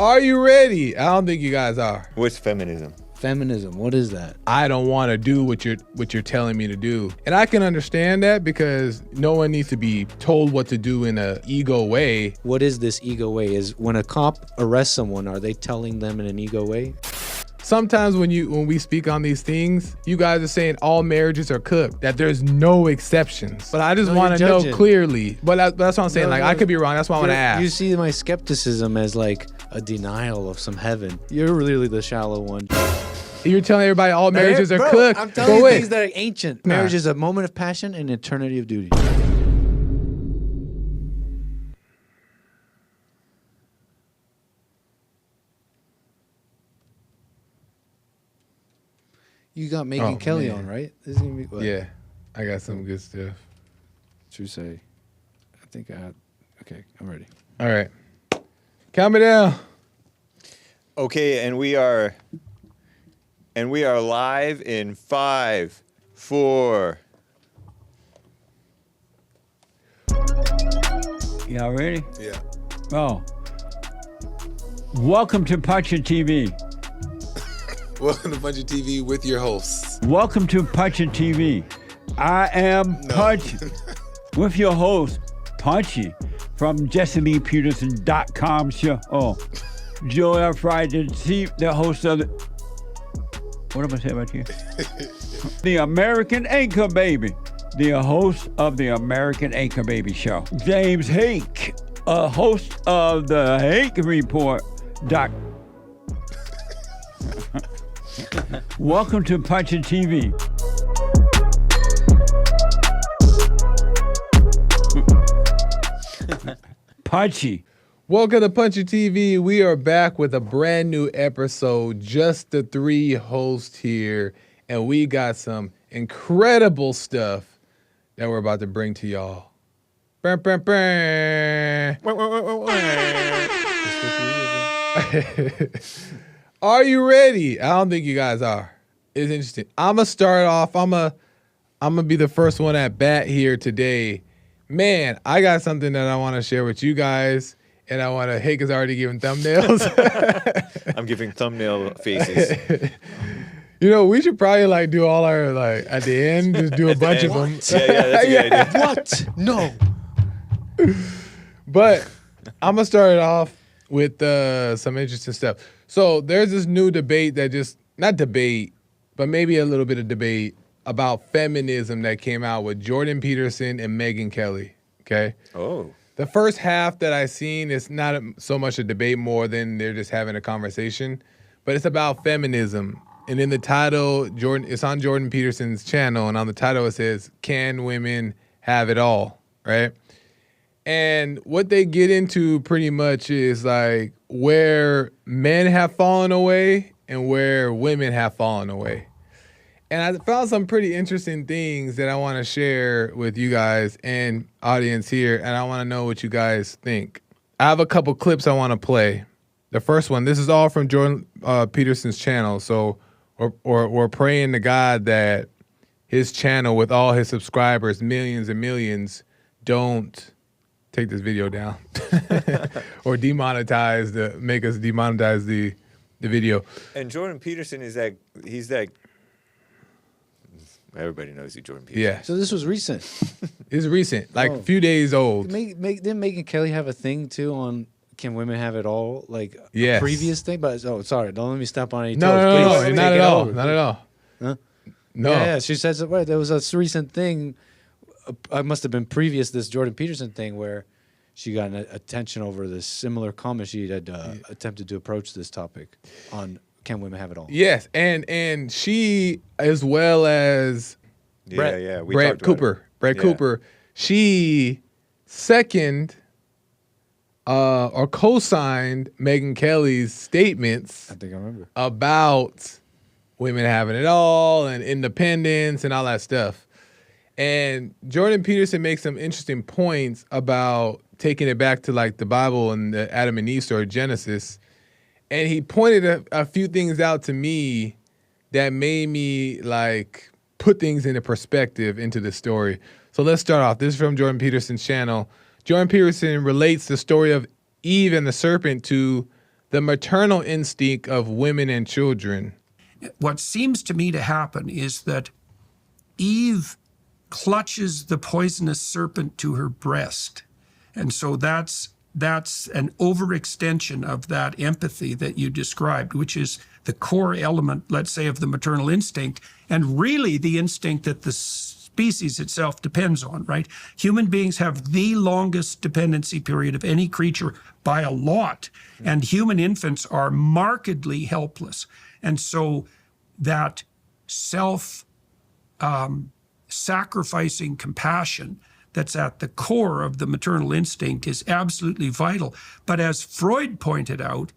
Are you ready? I don't think you guys are. What's feminism? Feminism, what is that? I don't want to do what you're telling me to do. And I can understand that because no one needs to be told what to do in an ego way. What is this ego way? Is when a cop arrests someone, are they telling them in an ego way? Sometimes when we speak on these things, you guys are saying all marriages are cooked, that there's no exceptions. But I just want to know clearly. But that's what I'm saying. I could be wrong. That's why I want to ask. You see my skepticism as like a denial of some heaven. You're really the shallow one. You're telling everybody all marriages are cooked. I'm telling you things that are ancient. Marriage is a moment of passion and eternity of duty. You got Megyn Kelly on, right? This is gonna be, what? Yeah, I got some good stuff. True say. I think I had. Okay, I'm ready. All right. Count me down. Okay, and we are live in 5, 4. Y'all ready? Yeah. Oh. Welcome to Punchie TV. Welcome to Punchie TV with your hosts. Welcome to Punchie TV. I am Punchie with your host, Punchie, from JesseLeePeterson.com show. Oh, Joel Friday, the host of the... What am I saying about you? The American Anchor Baby. The host of the American Anchor Baby show. James Hake, a host of the Hake Report. Welcome to Punchie TV. Punchie. Welcome to Punchie TV. We are back with a brand new episode, just the three hosts here, and we got some incredible stuff that we're about to bring to y'all. Bam, bam, bam. Are you ready? I don't think you guys are. It's interesting. I'm gonna start off. I'm gonna be the first one at bat here today. Man, I got something that I want to share with you guys. And I want to, Hake is already giving thumbnails. I'm giving thumbnail faces. You know, we should probably like do all our, like, at the end, just do a bunch of them. Yeah, that's a good idea. What? No. But I'm going to start it off with some interesting stuff. So there's this new debate that not debate, but maybe a little bit of debate about feminism that came out with Jordan Peterson and Megyn Kelly, okay? Oh. The first half that I seen is not so much a debate more than they're just having a conversation, but it's about feminism. And in the title, it's on Jordan Peterson's channel, and on the title it says, "Can Women Have It All?" Right? And what they get into pretty much is like where men have fallen away and where women have fallen away. And I found some pretty interesting things that I want to share with you guys and audience here, and I want to know what you guys think. I have a couple clips I want to play. The first one, this is all from Jordan Peterson's channel, so we're praying to God that his channel, with all his subscribers, millions and millions, don't take this video down or make us demonetize the video. And Jordan Peterson he's that. Everybody knows who Jordan Peterson is. Yeah. So this was recent. It's recent, like a few days old. Didn't Megyn Kelly have a thing too on Can Women Have It All? Like yes. a previous thing? But sorry, don't let me step on any toes. No, not at all. Not at all. Huh? No. Yeah, she says that right. There was a recent thing. I must have been previous this Jordan Peterson thing where she got attention over this similar comment she had attempted to approach this topic on Can Women Have It All? Yes, and she, as well as Brad Cooper, she second or co-signed Megyn Kelly's statements. I think I remember about women having it all and independence and all that stuff. And Jordan Peterson makes some interesting points about taking it back to like the Bible and the Adam and Eve story, Genesis. And he pointed a few things out to me that made me like put things into perspective into the story. So let's start off. This is from Jordan Peterson's channel. Jordan Peterson relates the story of Eve and the serpent to the maternal instinct of women and children. What seems to me to happen is that Eve clutches the poisonous serpent to her breast. And so that's an overextension of that empathy that you described, which is the core element, let's say, of the maternal instinct, and really the instinct that the species itself depends on, right? Human beings have the longest dependency period of any creature by a lot, and human infants are markedly helpless. And so that self-sacrificing compassion that's at the core of the maternal instinct is absolutely vital. But as Freud pointed out,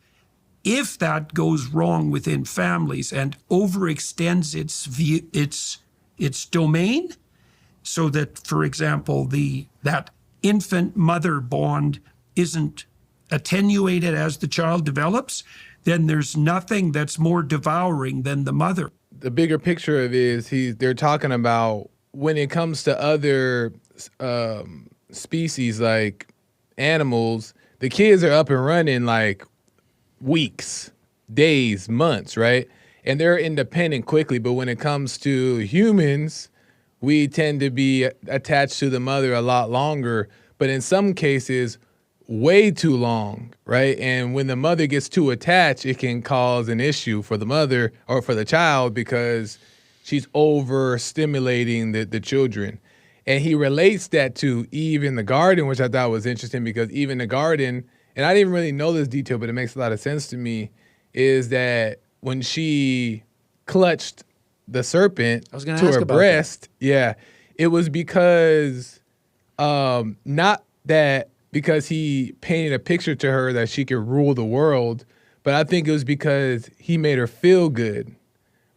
if that goes wrong within families and overextends its domain, so that, for example, that infant-mother bond isn't attenuated as the child develops, then there's nothing that's more devouring than the mother. The bigger picture of it is they're talking about when it comes to other species like animals, the kids are up and running like weeks, days, months, right? And they're independent quickly. But when it comes to humans, we tend to be attached to the mother a lot longer, but in some cases, way too long, right? And when the mother gets too attached, it can cause an issue for the mother or for the child because she's overstimulating the children. And he relates that to Eve in the garden, which I thought was interesting because Eve in the garden, and I didn't really know this detail, but it makes a lot of sense to me, is that when she clutched the serpent to her breast, it was because, not that because he painted a picture to her that she could rule the world, but I think it was because he made her feel good,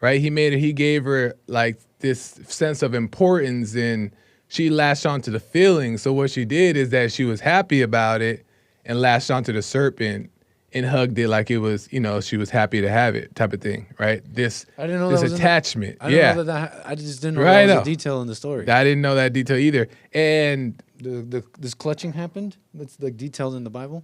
right? He gave her like this sense of importance and she latched onto the feeling. So what she did is that she was happy about it and latched onto the serpent and hugged it like it was, she was happy to have it type of thing, right? I didn't know this attachment. I didn't know that. I just didn't know that was a detail in the story. I didn't know that detail either. And this clutching happened? That's like detailed in the Bible?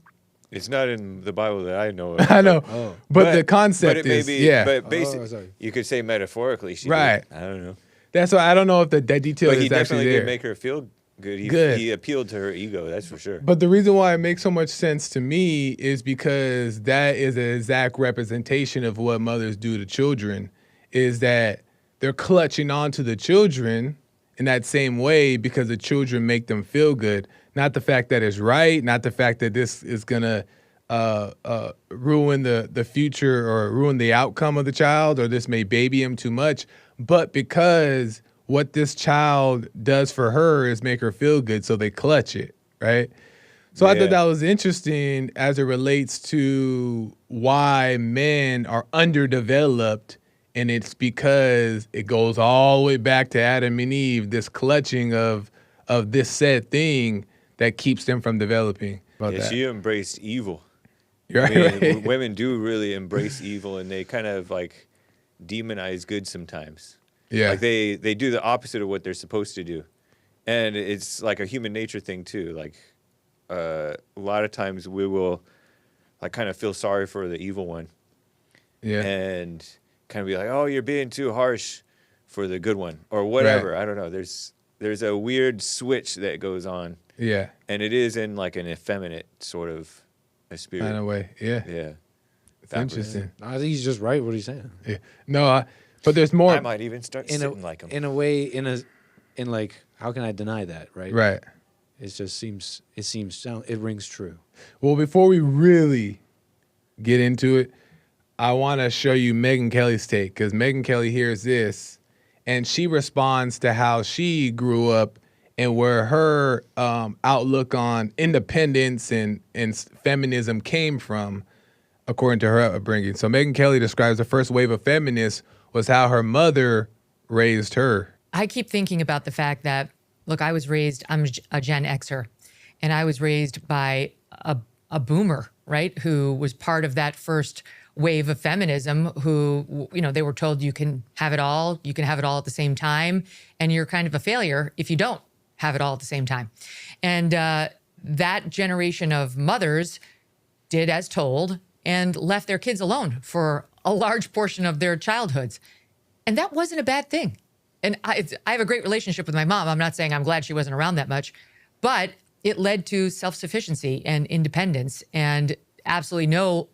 It's not in the Bible that I know of. I know. But the concept is, But basically, you could say metaphorically she did. I don't know. That's why I don't know if that detail is actually there. But he definitely did make her feel good. He appealed to her ego, that's for sure. But the reason why it makes so much sense to me is because that is an exact representation of what mothers do to children, is that they're clutching onto the children in that same way because the children make them feel good. Not the fact that it's right, not the fact that this is going to ruin the future or ruin the outcome of the child, or this may baby him too much, but because what this child does for her is make her feel good, so they clutch it, right? So I thought that was interesting as it relates to why men are underdeveloped, and it's because it goes all the way back to Adam and Eve, this clutching of this said thing that keeps them from developing. She embraced evil. Right. Women do really embrace evil, and they kind of like demonize good sometimes. Yeah. Like they do the opposite of what they're supposed to do. And it's like a human nature thing too. Like a lot of times we will like kind of feel sorry for the evil one. Yeah. And kind of be like, oh, you're being too harsh for the good one or whatever. Right. I don't know. There's a weird switch that goes on. Yeah. And it is in like an effeminate sort of a spirit. Kind of way. Yeah. Yeah. It's interesting. I think he's just right what he's saying. Yeah. No, but there's more. I might even start sitting like him. In a way, in like, how can I deny that, right? Right. It rings true. Well, before we really get into it, I want to show you Megyn Kelly's take, because Megyn Kelly hears this and she responds to how she grew up and where her outlook on independence and feminism came from, according to her upbringing. So Megyn Kelly describes the first wave of feminists was how her mother raised her. I keep thinking about the fact that, look, I'm a Gen Xer, and I was raised by a boomer, right, who was part of that first wave of feminism, who, they were told you can have it all at the same time, and you're kind of a failure if you don't have it all at the same time. And that generation of mothers did as told, and left their kids alone for a large portion of their childhoods. And that wasn't a bad thing. And I have a great relationship with my mom. I'm not saying I'm glad she wasn't around that much, but it led to self-sufficiency and independence and absolutely no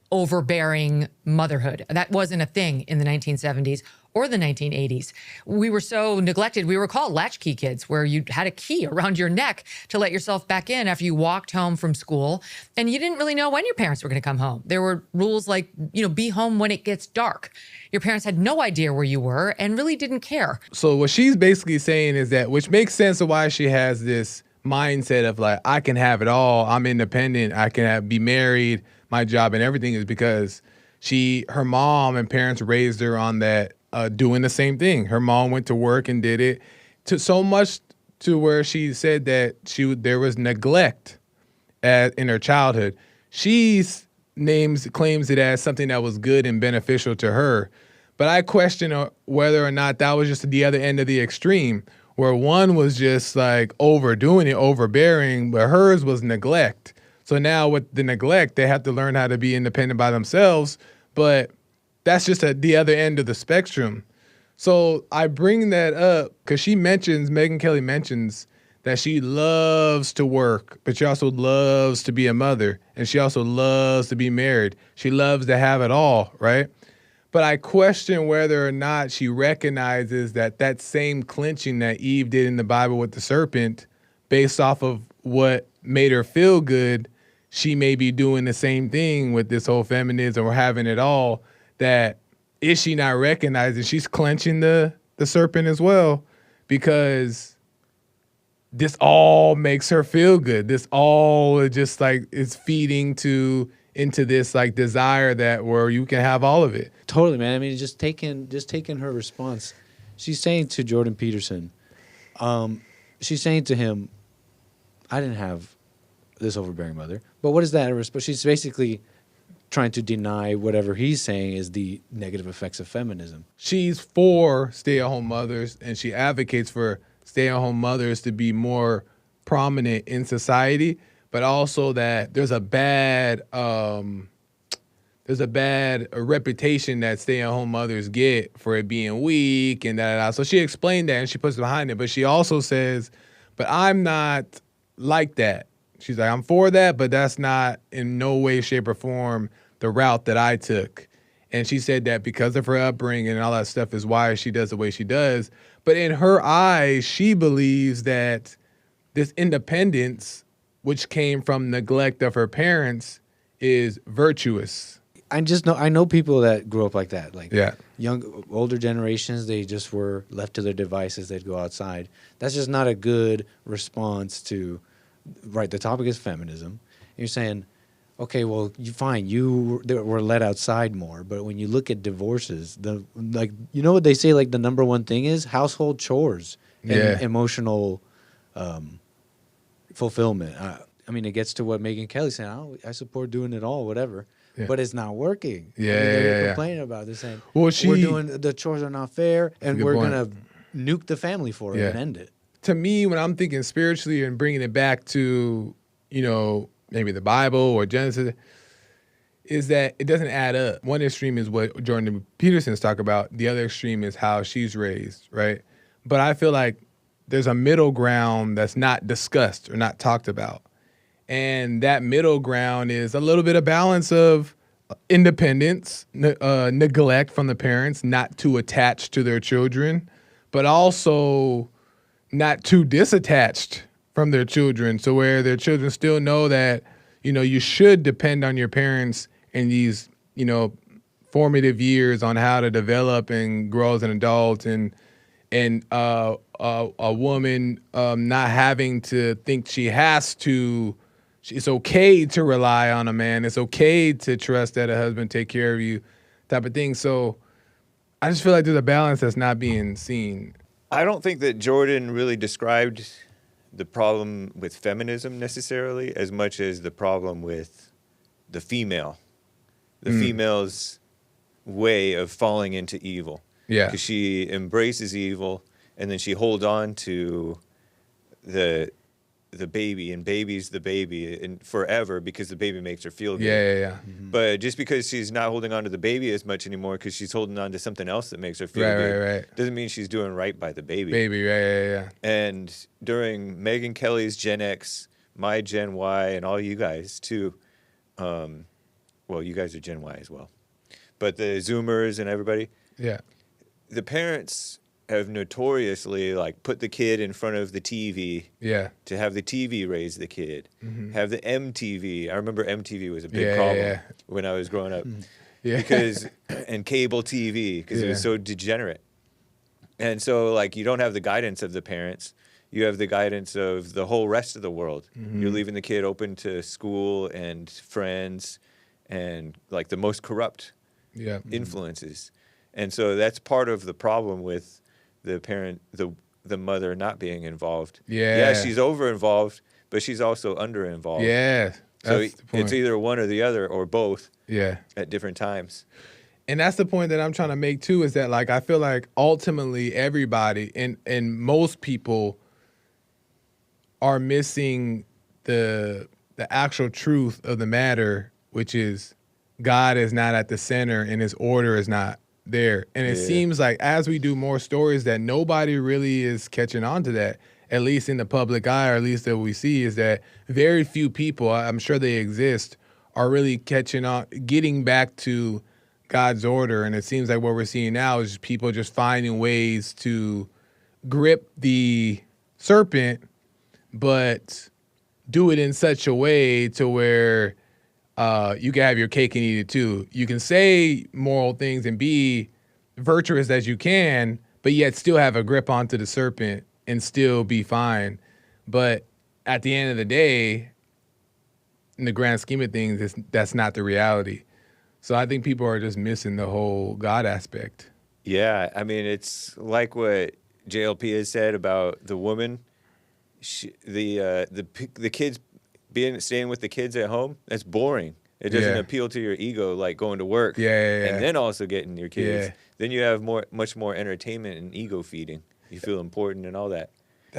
overbearing motherhood. That wasn't a thing in the 1970s or the 1980s. We were so neglected. We were called latchkey kids, where you had a key around your neck to let yourself back in after you walked home from school. And you didn't really know when your parents were going to come home. There were rules like, be home when it gets dark. Your parents had no idea where you were and really didn't care. So what she's basically saying is that, which makes sense of why she has this mindset of like, I can have it all. I'm independent. I can be married, my job and everything, is because her mom and parents raised her on that, doing the same thing. Her mom went to work and did it so much to where she said that there was neglect in her childhood. She claims it as something that was good and beneficial to her. But I question whether or not that was just the other end of the extreme, where one was just like overdoing it, overbearing, but hers was neglect. So now with the neglect, they have to learn how to be independent by themselves. But that's just the other end of the spectrum. So I bring that up because Megyn Kelly mentions that she loves to work, but she also loves to be a mother, and she also loves to be married. She loves to have it all, right? But I question whether or not she recognizes that same clenching that Eve did in the Bible with the serpent, based off of what made her feel good, she may be doing the same thing with this whole feminism or having it all. That is she not recognizing she's clenching the serpent as well, because this all makes her feel good. This all just like is feeding into this like desire that where you can have all of it. Totally, man. I mean, just taking her response. She's saying to Jordan Peterson, she's saying to him, I didn't have this overbearing mother. But what is that? But she's basically trying to deny whatever he's saying is the negative effects of feminism. She's for stay-at-home mothers, and she advocates for stay-at-home mothers to be more prominent in society, but also that there's a bad reputation that stay-at-home mothers get for it being weak and that. So she explained that and she puts it behind it, but she also says, but I'm not like that. She's like, I'm for that, but that's not in no way, shape, or form the route that I took. And she said that because of her upbringing and all that stuff is why she does the way she does. But in her eyes, she believes that this independence, which came from neglect of her parents, is virtuous. I know people that grew up like that. Like Yeah. older generations, they just were left to their devices. They'd go outside. That's just not a good response to, right, the topic is feminism. You're saying, okay, well, you were let outside more. But when you look at divorces, you know what they say, like the number one thing is household chores and emotional fulfillment. I mean, it gets to what Megyn Kelly's saying. I support doing it all, whatever. Yeah. But it's not working. They're complaining about it. They're saying, we're doing, the chores are not fair, and we're going to nuke the family for it and end it. To me, when I'm thinking spiritually and bringing it back to, maybe the Bible or Genesis, is that it doesn't add up. One extreme is what Jordan Peterson's talk about. The other extreme is how she's raised, right? But I feel like there's a middle ground that's not discussed or not talked about. And that middle ground is a little bit of balance of independence, neglect from the parents, not too attached to their children, but also not too disattached from their children, so where their children still know that, you should depend on your parents in these, formative years on how to develop and grow as an adult, and a woman not having to think she has to. It's okay to rely on a man. It's okay to trust that a husband take care of you, type of thing. So I just feel like there's a balance that's not being seen. I don't think that Jordan really described the problem with feminism necessarily as much as the problem with the female. The female's way of falling into evil. Yeah. Because she embraces evil and then she holds on to the the baby, and baby's the baby, and forever because the baby makes her feel good. Yeah. But just because she's not holding on to the baby as much anymore, because she's holding on to something else that makes her feel good, Right. doesn't mean she's doing right by the baby. Yeah. And during Megyn Kelly's Gen X, my Gen Y, and all you guys too, well, you guys are Gen Y as well, but the Zoomers and everybody, Yeah. the parents have notoriously like put the kid in front of the TV Yeah. to have the TV raise the kid, have the MTV. I remember MTV was a big Yeah, problem yeah. when I was growing up, Yeah. because and cable TV because it was so degenerate, and so like you don't have the guidance of the parents. You have the guidance of the whole rest of the world. You're leaving the kid open to school and friends and like the most corrupt Yeah. influences. And so that's part of the problem with the parent, the mother not being involved. Yeah. She's over involved, but she's also under involved. Yeah. So That's the point. it's either one or the other or both Yeah. at different times. And that's the point that I'm trying to make too, is that like I feel like ultimately everybody and most people are missing the actual truth of the matter, which is God is not at the center and his order is not there. And it seems like as we do more stories that nobody really is catching on to that, at least in the public eye, or at least that we see, is that very few people, I'm sure they exist, are really catching on, getting back to God's order. And it seems like what we're seeing now is people just finding ways to grip the serpent, but do it in such a way to where you can have your cake and eat it too. You can say moral things and be virtuous as you can, but yet still have a grip onto the serpent and still be fine. But at the end of the day, in the grand scheme of things, that's not the reality. So I think people are just missing the whole God aspect. Yeah, I mean, it's like what JLP has said about the woman. The kids staying with the kids at home, that's boring. It doesn't appeal to your ego like going to work. Yeah. And then also getting your kids. Yeah. Then you have much more entertainment and ego feeding. You feel important and all that.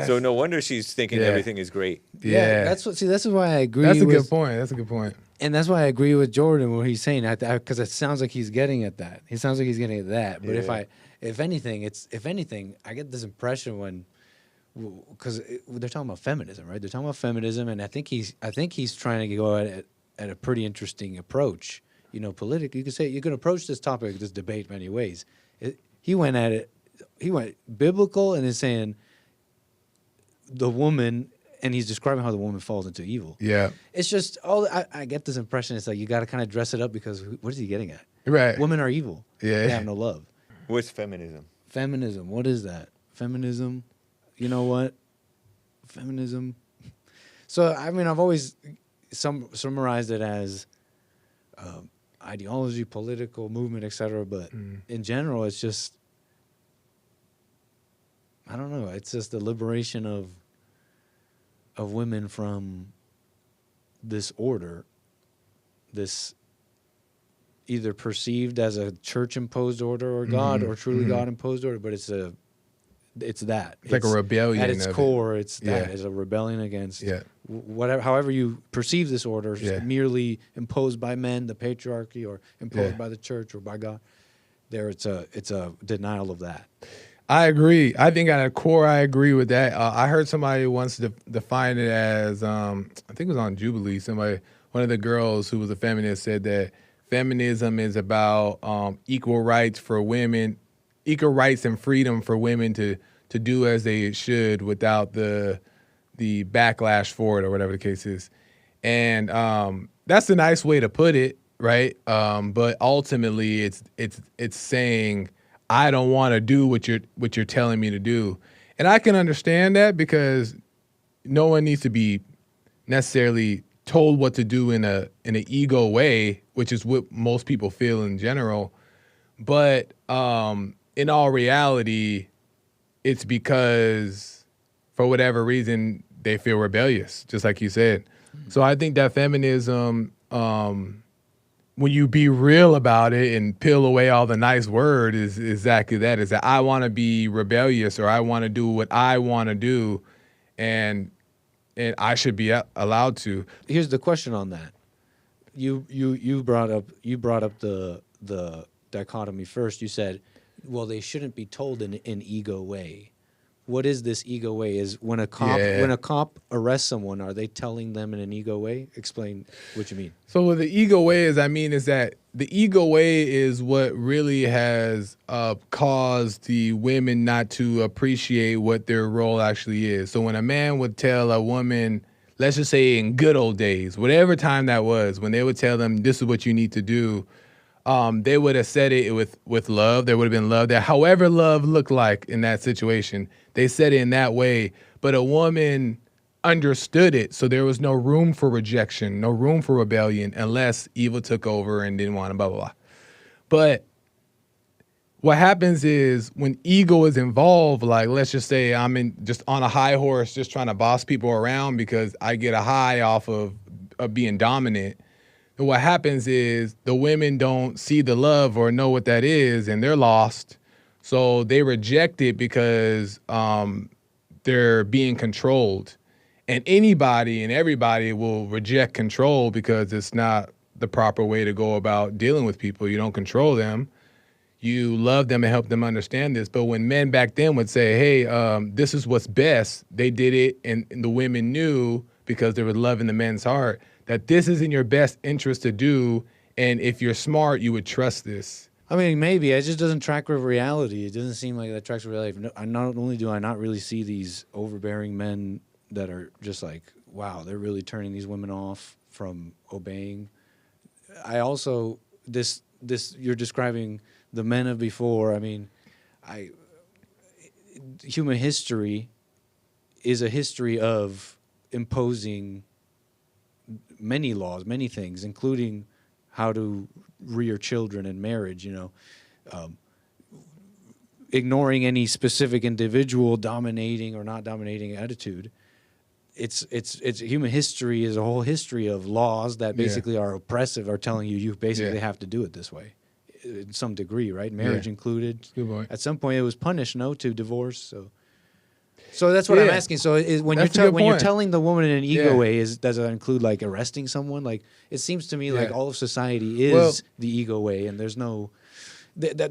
So no wonder she's thinking everything is great. Yeah. That's why I agree. That's a good point. That's a good point. And that's why I agree with Jordan when he's saying that, because it sounds like he's getting at that. He sounds like he's getting at that. But if anything, I get this impression when, because they're talking about feminism, right? They're talking about feminism, and I think he's trying to go at a pretty interesting approach. You know, politically, you can approach this topic, this debate, many ways. He went at it. He went biblical and is saying the woman, and he's describing how the woman falls into evil. Yeah. It's just I get this impression. It's like you got to kind of dress it up because what is he getting at? Right. Women are evil. Yeah. They have no love. What's feminism? Feminism. What is that? Feminism. You know what? Feminism. So I mean, I've always summarized it as ideology, political movement, etc. But in general, it's just, I don't know. It's just the liberation of women from this order, this either perceived as a church-imposed order or God, or truly God-imposed order. But it's that. It's like a rebellion. At its of core, it. it's that. It's a rebellion against Yeah. however you perceive this order, merely imposed by men, the patriarchy, or imposed by the church or by God. It's a denial of that. I agree. I think at a core, I agree with that. I heard somebody once define it as, I think it was on Jubilee, one of the girls who was a feminist said that feminism is about equal rights for women, equal rights and freedom for women to do as they should without the backlash for it or whatever the case is. And that's a nice way to put it, right? But ultimately, it's saying, I don't want to do what you're telling me to do. And I can understand that because no one needs to be necessarily told what to do in an ego way, which is what most people feel in general. But in all reality, it's because for whatever reason they feel rebellious, just like you said. So I think that feminism, when you be real about it and peel away all the nice word, is exactly that. Is that I want to be rebellious or I want to do what I want to do. And and I should be allowed to. Here's the question on that. You brought up the dichotomy first. You said, well, they shouldn't be told in an ego way. What is this ego way? Is when a cop arrests someone, are they telling them in an ego way? Explain what you mean. So what the ego way is, is that the ego way is what really has caused the women not to appreciate what their role actually is. So when a man would tell a woman, let's just say in good old days, whatever time that was, when they would tell them this is what you need to do, they would have said it with love. There would have been love there. However love looked like in that situation, they said it in that way. But a woman understood it, so there was no room for rejection, no room for rebellion, unless evil took over and didn't want to blah, blah, blah. But what happens is when ego is involved, like let's just say I'm just on a high horse just trying to boss people around because I get a high off of being dominant. And what happens is the women don't see the love or know what that is, and they're lost. So they reject it because they're being controlled. And anybody and everybody will reject control because it's not the proper way to go about dealing with people. You don't control them. You love them and help them understand this. But when men back then would say, hey, this is what's best, they did it, and the women knew because there was love in the men's heart that this is in your best interest to do, and if you're smart, you would trust this. I mean, maybe. It just doesn't track with reality. It doesn't seem like that tracks with reality. Not only do I not really see these overbearing men that are just like, wow, they're really turning these women off from obeying. I also, this you're describing the men of before. I mean, human history is a history of imposing many laws, many things, including how to rear children and marriage, ignoring any specific individual dominating or not dominating attitude. It's human history is a whole history of laws that basically are oppressive, are telling you basically have to do it this way in some degree, right? Marriage included. Good point. At some point it was punished, to divorce, So that's what I'm asking. So when you're telling the woman in an ego way, does that include like arresting someone? Like it seems to me like all of society is the ego way, and there's no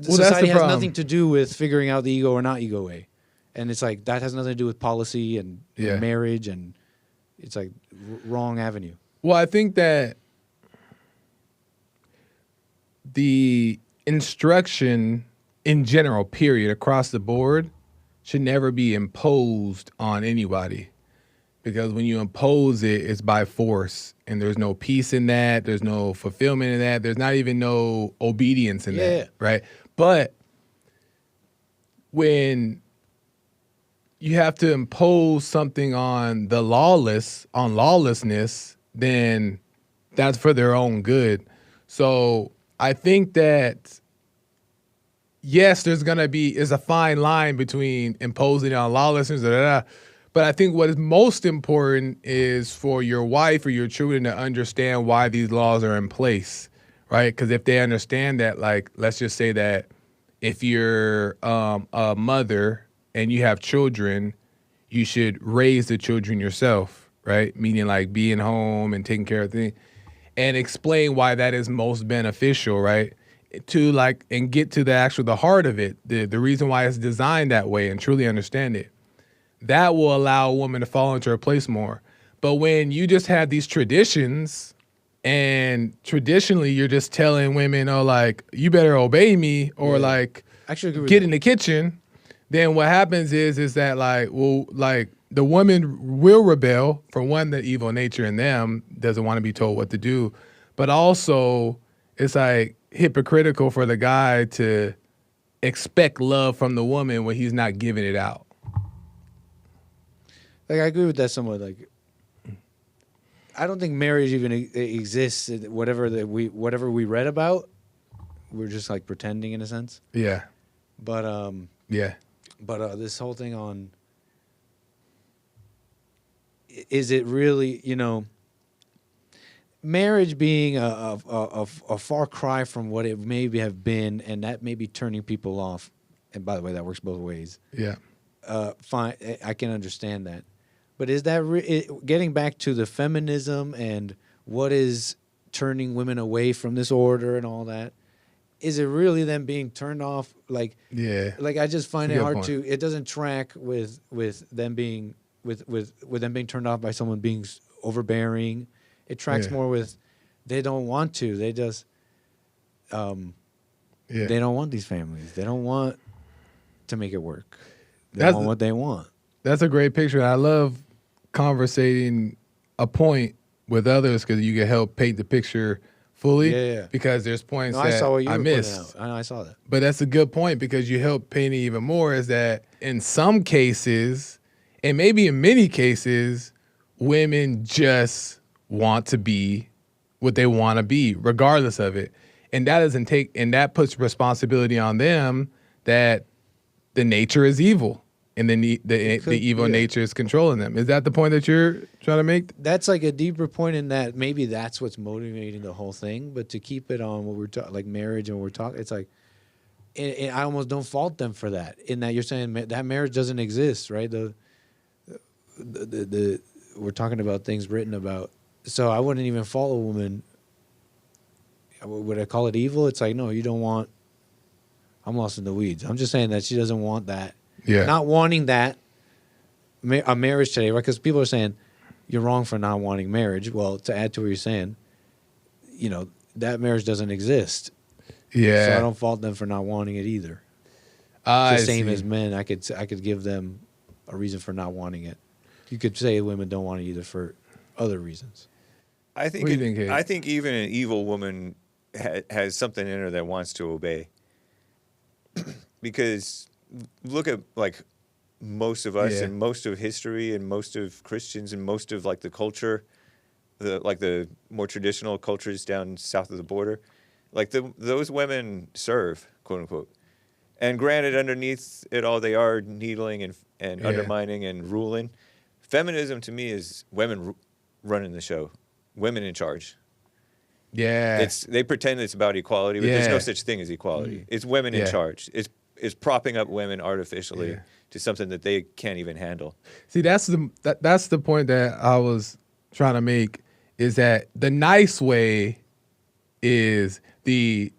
society has nothing to do with figuring out the ego or not ego way, and it's like that has nothing to do with policy and marriage, and it's like wrong avenue. Well, I think that the instruction in general, period, across the board, should never be imposed on anybody, because when you impose it, it's by force, and there's no peace in that. There's no fulfillment in that. There's not even no obedience in that, right? But when you have to impose something on the lawlessness, then that's for their own good. So I think that yes, there's a fine line between imposing on lawlessness, but I think what is most important is for your wife or your children to understand why these laws are in place, right? Because if they understand that, like, let's just say that if you're a mother and you have children, you should raise the children yourself, right? Meaning like being home and taking care of things, and explain why that is most beneficial, right? To like and get to the heart of it, the reason why it's designed that way, and truly understand it. That will allow a woman to fall into her place more. But when you just have these traditions, and traditionally you're just telling women, oh, like, you better obey me, or like get in the kitchen, then what happens is that like, well, like the woman will rebel. For one, the evil nature in them doesn't want to be told what to do, but also it's like hypocritical for the guy to expect love from the woman when he's not giving it out. Like I agree with that somewhat. Like I don't think marriage even exists. Whatever we read about, we're just like pretending in a sense. Yeah. But But this whole thing on, is it really, marriage being a far cry from what it maybe have been, and that may be turning people off. And by the way, that works both ways. Yeah. Fine, I can understand that. But is that getting back to the feminism and what is turning women away from this order and all that? Is it really them being turned off? Like I just find it hard to. It doesn't track with them being with them being turned off by someone being overbearing. It tracks more with they don't want to. They just they don't want these families. They don't want to make it work. They want what they want. That's a great picture. I love conversating a point with others because you can help paint the picture fully. Yeah. Because there's points I saw what that you I were missed. pointing out. I saw that. But that's a good point because you help paint it even more is that in some cases, and maybe in many cases, women just want to be what they want to be, regardless of it. And that puts responsibility on them that the nature is evil. And the evil nature is controlling them. Is that the point that you're trying to make? That's like a deeper point in that maybe that's what's motivating the whole thing. But to keep it on what we're talking, like marriage and what we're talking, it's like, and I almost don't fault them for that. In that you're saying that marriage doesn't exist, right? The we're talking about things written about. So I wouldn't even fault a woman. Would I call it evil? It's like, no, you don't want. I'm lost in the weeds. I'm just saying that she doesn't want that. Yeah. Not wanting that a marriage today, right? Because people are saying you're wrong for not wanting marriage. Well, to add to what you're saying, that marriage doesn't exist. Yeah. So I don't fault them for not wanting it either. The Same as men, I could give them a reason for not wanting it. You could say women don't want it either for other reasons. I think. What do you think, Kate? I think even an evil woman has something in her that wants to obey. Because look at like most of us and most of history and most of Christians and most of like the culture, the more traditional cultures down south of the border, like those women serve, quote unquote. And granted, underneath it all, they are needling and undermining and ruling. Feminism to me is women running the show, women in charge. Yeah. They pretend it's about equality, but there's no such thing as equality. It's women in charge. It's propping up women artificially to something that they can't even handle. See, that's the point that I was trying to make is that the nice way is the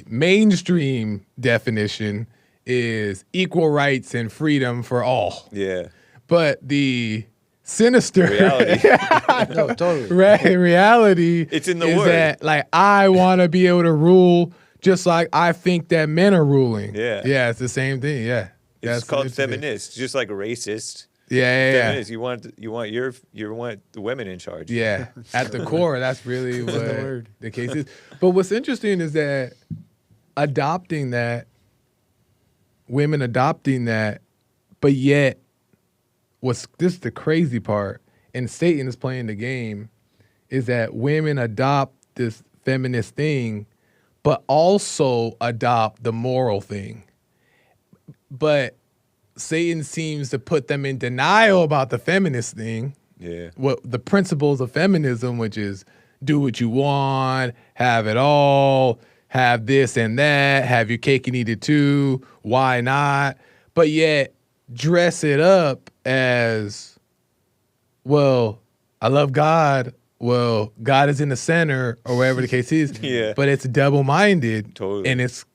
mainstream definition is equal rights and freedom for all. Yeah. But the sinister reality. No, totally. Reality It's in the is word. that like I want to be able to rule just like I think that men are ruling. Yeah. Yeah, it's the same thing. Yeah. It's called feminist, just like racist. Yeah. Feminist, you want the women in charge. Yeah. At the core, that's really what word. the case is. But what's interesting is that women adopting that, but yet this is the crazy part, and Satan is playing the game, is that women adopt this feminist thing, but also adopt the moral thing. But Satan seems to put them in denial about the feminist thing. Yeah. What the principles of feminism, which is do what you want, have it all, have this and that, have your cake and eat it too, why not? But yet dress it up as, well, I love God. Well, God is in the center, or whatever the case is. Yeah. But it's double-minded. Totally. And it's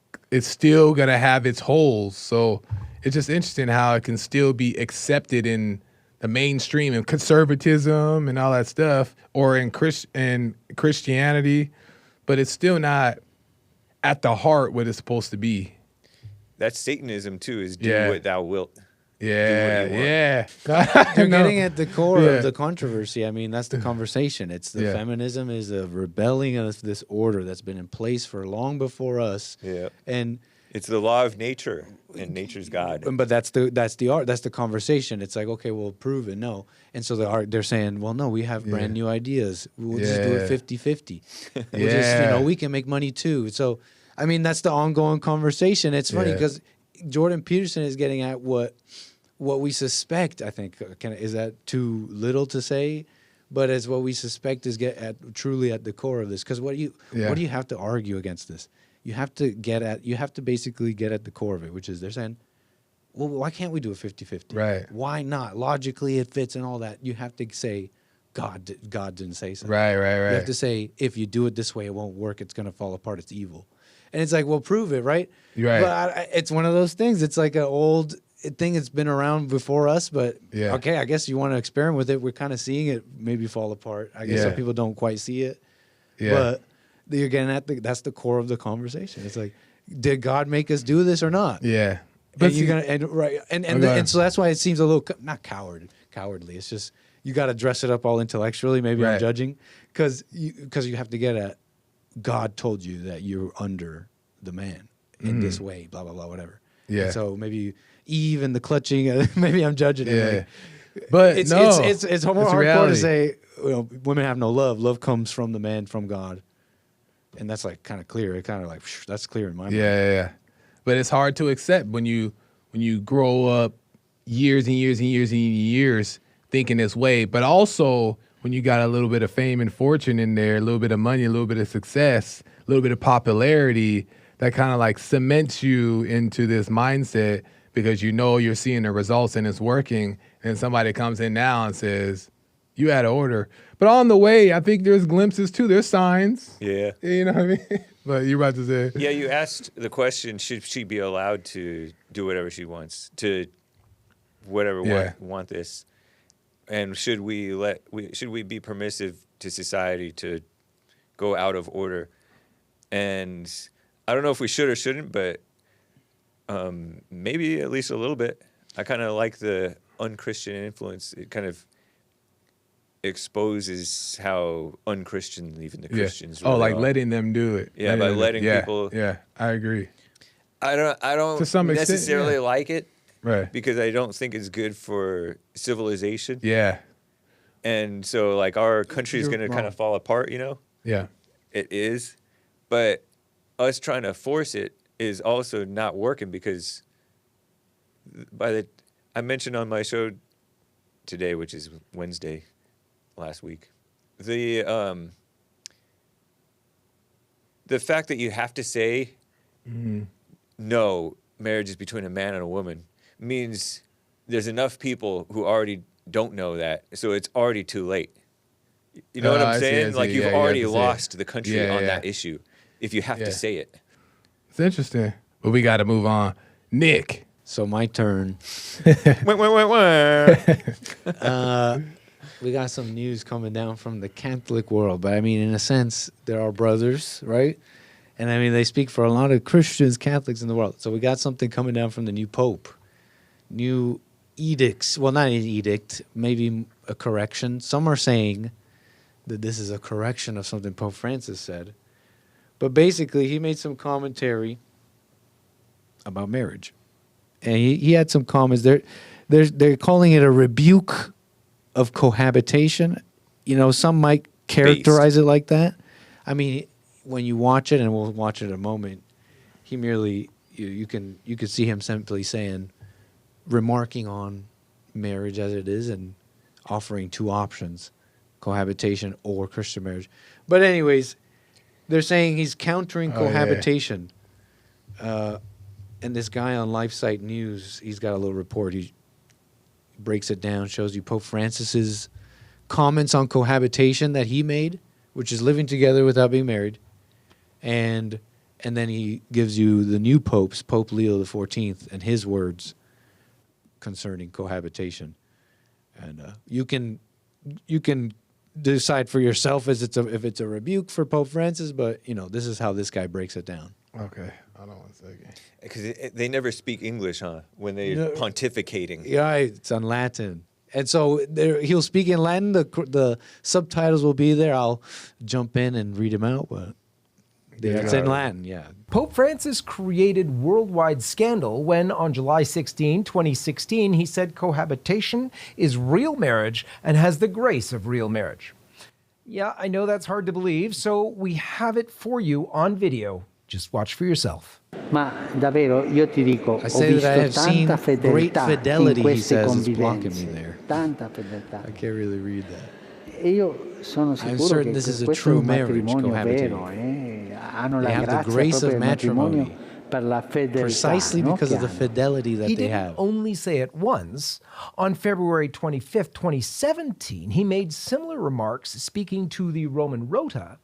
still gonna have its holes. So it's just interesting how it can still be accepted in the mainstream and conservatism and all that stuff, or in Christianity, but it's still not at the heart what it's supposed to be. That's Satanism too, is do what thou wilt. Yeah, Do what you yeah. You're No. getting at the core Yeah. of the controversy. I mean, that's the conversation. It's the feminism is a rebelling against this order that's been in place for long before us. Yeah. And It's the law of nature, and nature's God. but that's the art. That's the conversation. It's like, okay, well, prove it. No. And so they're saying, well, no, we have brand new ideas. We'll just do it 50-50. We'll just, we can make money too. So, I mean, that's the ongoing conversation. It's funny because Jordan Peterson is getting at what we suspect, I think, is that too little to say? But as what we suspect is truly at the core of this. Because what do you have to argue against this? You have to basically get at the core of it, which is they're saying well, why can't we do a 50-50? Right. Why not? Logically, it fits and all that. You have to say, God didn't say so. Right. You have to say, if you do it this way, it won't work. It's going to fall apart. It's evil. And it's like, well, prove it, right? Right. But it's one of those things. It's like an old thing that's been around before us. But, Yeah. okay, I guess you want to experiment with it. We're kind of seeing it maybe fall apart. I guess some Yeah. people don't quite see it. Yeah. But you're getting at that's the core of the conversation. It's like, did God make us do this or not? Yeah. But you're gonna and so that's why it seems a little not cowardly. It's just you got to dress it up all intellectually. Maybe I'm Right. judging because you have to get at God told you that you're under the man in this way. Blah blah blah whatever. Yeah. And so maybe Eve and the clutching. Maybe I'm judging. Yeah. It. But It's no, it's more hardcore reality. to say women have no love. Love comes from the man, from God, and that's like kind of clear. It kind of like that's clear in my mind. Yeah. But it's hard to accept when you grow up years and years and years and years thinking this way. But also when you got a little bit of fame and fortune in there, a little bit of money, a little bit of success, a little bit of popularity, that kind of like cements you into this mindset because you know you're seeing the results and it's working. And somebody comes in now and says, you out of order. But on the way, I think there's glimpses too. There's signs. Yeah. You know what I mean? But you're about to say. Yeah, you asked the question, should she be allowed to do whatever she wants, to whatever want this? And should we be permissive to society to go out of order? And I don't know if we should or shouldn't, but maybe at least a little bit. I kind of like the unchristian influence. It kind of exposes how unchristian even the Christians really like are. letting them do it. Yeah, by letting people. Yeah, I agree. I don't To some extent, necessarily yeah. like it Right. because I don't think it's good for civilization. Yeah. And so like our country is You're going to kind wrong. of fall apart, you know? Yeah. It is. But us trying to force it is also not working because I mentioned on my show today, which is Wednesday last week, the fact that you have to say no, marriage is between a man and a woman means there's enough people who already don't know that, so it's already too late. You know what I I'm see, saying? I see. Like Yeah, you've you have already to say lost it. the country Yeah, on yeah. that issue if you have Yeah. to say it. It's interesting. But we got to move on. Nick. So my turn. We got some news coming down from the Catholic world, but I mean, in a sense, they're our brothers, right? And I mean, they speak for a lot of Christians, Catholics in the world. So we got something coming down from the new Pope, new edicts. Well, not an edict, maybe a correction. Some are saying that this is a correction of something Pope Francis said. But basically, he made some commentary about marriage. And he had some comments. They're calling it a rebuke of cohabitation. You know, some might characterize it like that. I mean, when you watch it, and we'll watch it in a moment, he merely you can see him simply saying, remarking on marriage as it is and offering two options, cohabitation or Christian marriage. But anyways, they're saying he's countering cohabitation. And this guy on LifeSite News, he's got a little report. He breaks it down, shows you Pope Francis's comments on cohabitation that he made, which is living together without being married. And then he gives you the new popes, Pope Leo XIV, and his words concerning cohabitation. And you can decide for yourself if it's a rebuke for Pope Francis, but you know, this is how this guy breaks it down. Okay. Hold on 1 second. Because they never speak English, huh? When they're pontificating. Yeah, it's on Latin. And so he'll speak in Latin. The subtitles will be there. I'll jump in and read them out, but it's in Latin, yeah. Pope Francis created worldwide scandal when, on July 16, 2016, he said cohabitation is real marriage and has the grace of real marriage. Yeah, I know that's hard to believe, so we have it for you on video. Just watch for yourself. Ma davvero io ti dico, I ho say that I have visto seen tanta great fedeltà fidelity, in he queste says, is blocking me convivenze. there. Tanta fedeltà. I can't really read that. E io sono sicuro certain che this is a questo true è un marriage, matrimonio cohabitating. vero, hanno They la have the grazia grace proprio of del matrimonio matrimony. per la fedeltà, Precisely no, because che of the hanno. fidelity that He they didn't have. only say it once. On February 25th, 2017, he made similar remarks speaking to the Roman Rota,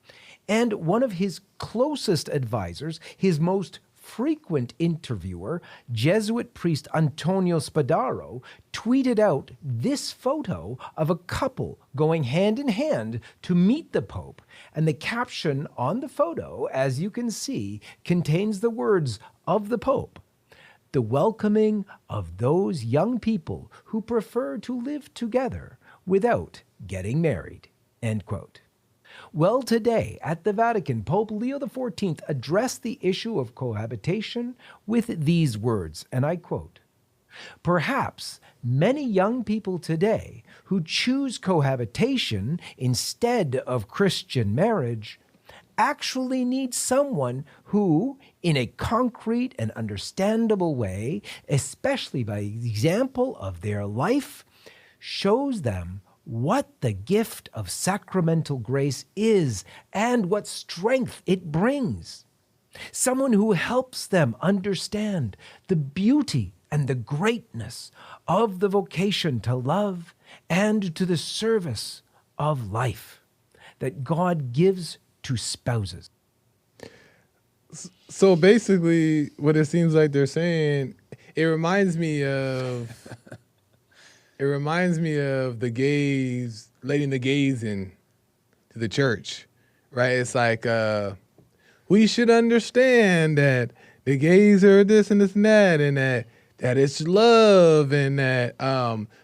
and one of his closest advisors, his most frequent interviewer, Jesuit priest Antonio Spadaro, tweeted out this photo of a couple going hand in hand to meet the Pope. And the caption on the photo, as you can see, contains the words of the Pope: "The welcoming of those young people who prefer to live together without getting married." End quote. Well, today at the Vatican, Pope Leo XIV addressed the issue of cohabitation with these words, and I quote, "Perhaps many young people today who choose cohabitation instead of Christian marriage actually need someone who, in a concrete and understandable way, especially by example of their life, shows them what the gift of sacramental grace is and what strength it brings. Someone who helps them understand the beauty and the greatness of the vocation to love and to the service of life that God gives to spouses." So basically, what it seems like they're saying, it reminds me of the gays letting the gays in to the church, right? It's like we should understand that the gays are this and this and that it's love and that